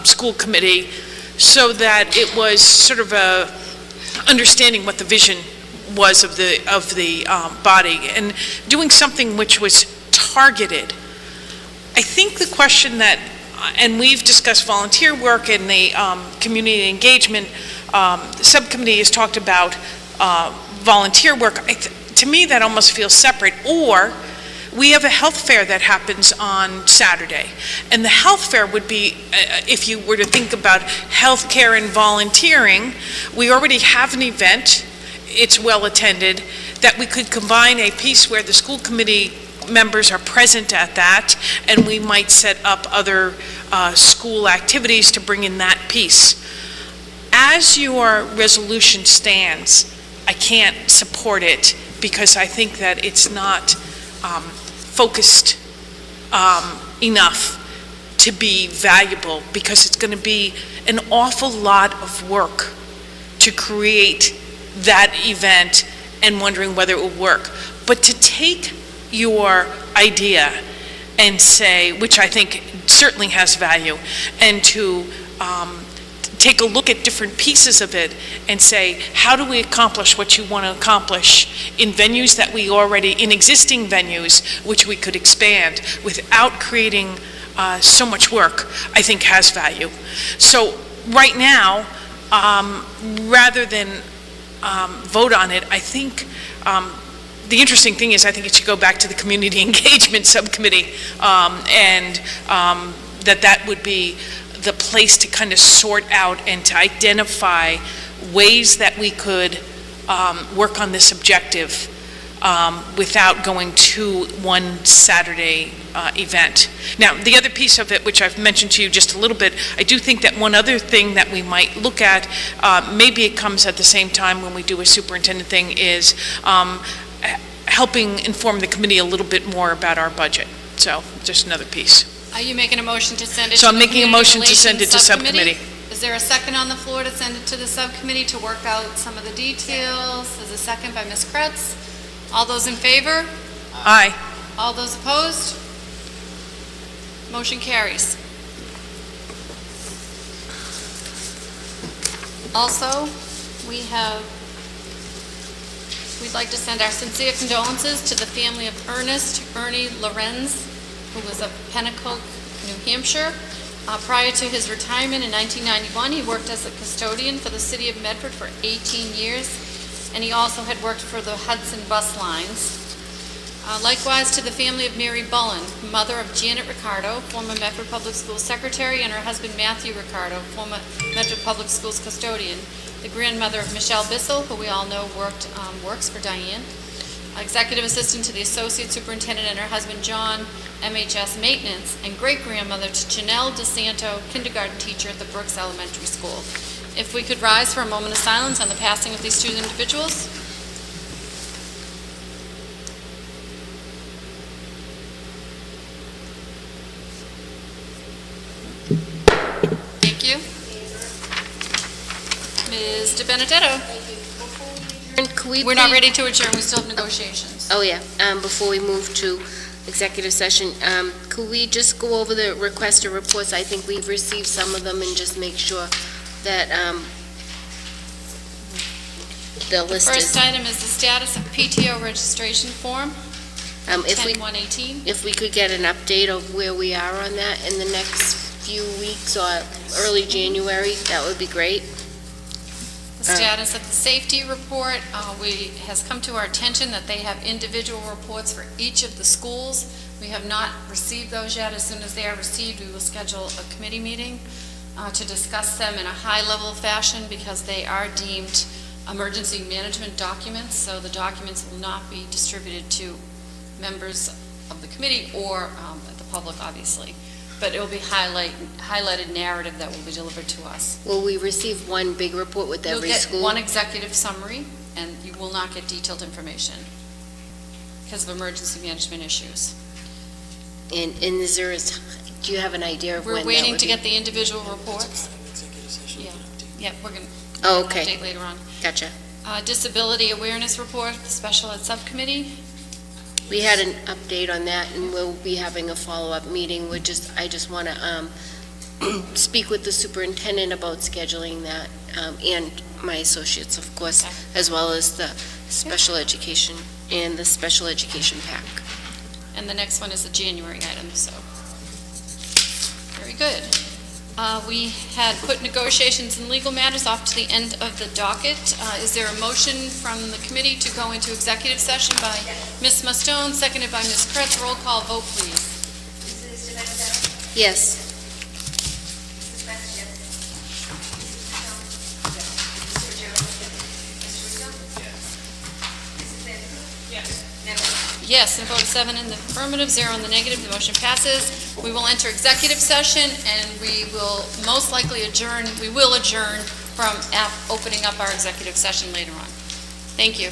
school committee, so that it was sort of understanding what the vision was of the body, and doing something which was targeted. I think the question that, and we've discussed volunteer work and the community engagement, the subcommittee has talked about volunteer work. To me, that almost feels separate. Or we have a health fair that happens on Saturday, and the health fair would be, if you were to think about healthcare and volunteering, we already have an event. It's well attended, that we could combine a piece where the school committee members are present at that, and we might set up other school activities to bring in that piece. As your resolution stands, I can't support it because I think that it's not focused enough to be valuable, because it's going to be an awful lot of work to create that event and wondering whether it will work. But to take your idea and say, which I think certainly has value, and to take a look at different pieces of it and say, how do we accomplish what you want to accomplish in venues that we already, in existing venues, which we could expand without creating so much work, I think has value. So right now, rather than vote on it, I think the interesting thing is I think it should go back to the community engagement subcommittee, and that would be the place to kind of sort out and to identify ways that we could work on this objective without going to one Saturday event. Now, the other piece of it, which I've mentioned to you just a little bit, I do think that one other thing that we might look at, maybe it comes at the same time when we do a superintendent thing, is helping inform the committee a little bit more about our budget. So, just another piece. Are you making a motion to send it So to I'm the making a motion to send it to subcommittee. Is there a second on the floor to send it to the subcommittee to work out some of the details? There's a second by Ms. Kretz. All those in favor? Aye. All those opposed? Motion carries. Also, we'd like to send our sincere condolences to the family of Ernest Ernie Lorenz, who was of Pennacook, New Hampshire. Prior to his retirement in 1991, he worked as a custodian for the city of Medford for 18 years, and he also had worked for the Hudson bus lines. Likewise to the family of Mary Bullen, mother of Janet Ricardo, former Medford Public Schools secretary, and her husband Matthew Ricardo, former Medford Public Schools custodian. The grandmother of Michelle Bissell, who we all know works for Diane. Executive assistant to the associate superintendent and her husband John, MHS maintenance, and great-grandmother to Janelle DeSanto, kindergarten teacher at the Brooks Elementary School. If we could rise for a moment of silence on the passing of these two individuals. Thank you. Ms. De Benedetto. We're not ready to adjourn, we still have negotiations. Oh, yeah. Before we move to executive session, could we just go over the requested reports? I think we've received some of them, and just make sure that the list is... First item is the status of PTO registration form, 10-118. If we could get an update of where we are on that in the next few weeks or early January, that would be great. The status of the safety report, has come to our attention that they have individual reports for each of the schools. We have not received those yet. As soon as they are received, we will schedule a committee meeting to discuss them in a high-level fashion, because they are deemed emergency management documents, so the documents will not be distributed to members of the committee or the public, obviously. But it will be highlighted narrative that will be delivered to us. Will we receive one big report with every school? You'll get one executive summary, and you will not get detailed information because of emergency management issues. And is there, do you have an idea of when that would be? We're waiting to get the individual reports. Yeah, we're going to update later on. Gotcha. Disability awareness report, the special ed subcommittee. We had an update on that, and we'll be having a follow-up meeting. I just want to speak with the superintendent about scheduling that, and my associates, of course, as well as the special education and the special education pack. And the next one is a January item, so very good. We had put negotiations and legal matters off to the end of the docket. Is there a motion from the committee to go into executive session by Ms. Mustone, seconded by Ms. Kretz? Roll call vote, please. Yes. Yes, and vote 7 in the affirmative, 0 in the negative. The motion passes. We will enter executive session, and we will most likely adjourn. We will adjourn from opening up our executive session later on. Thank you.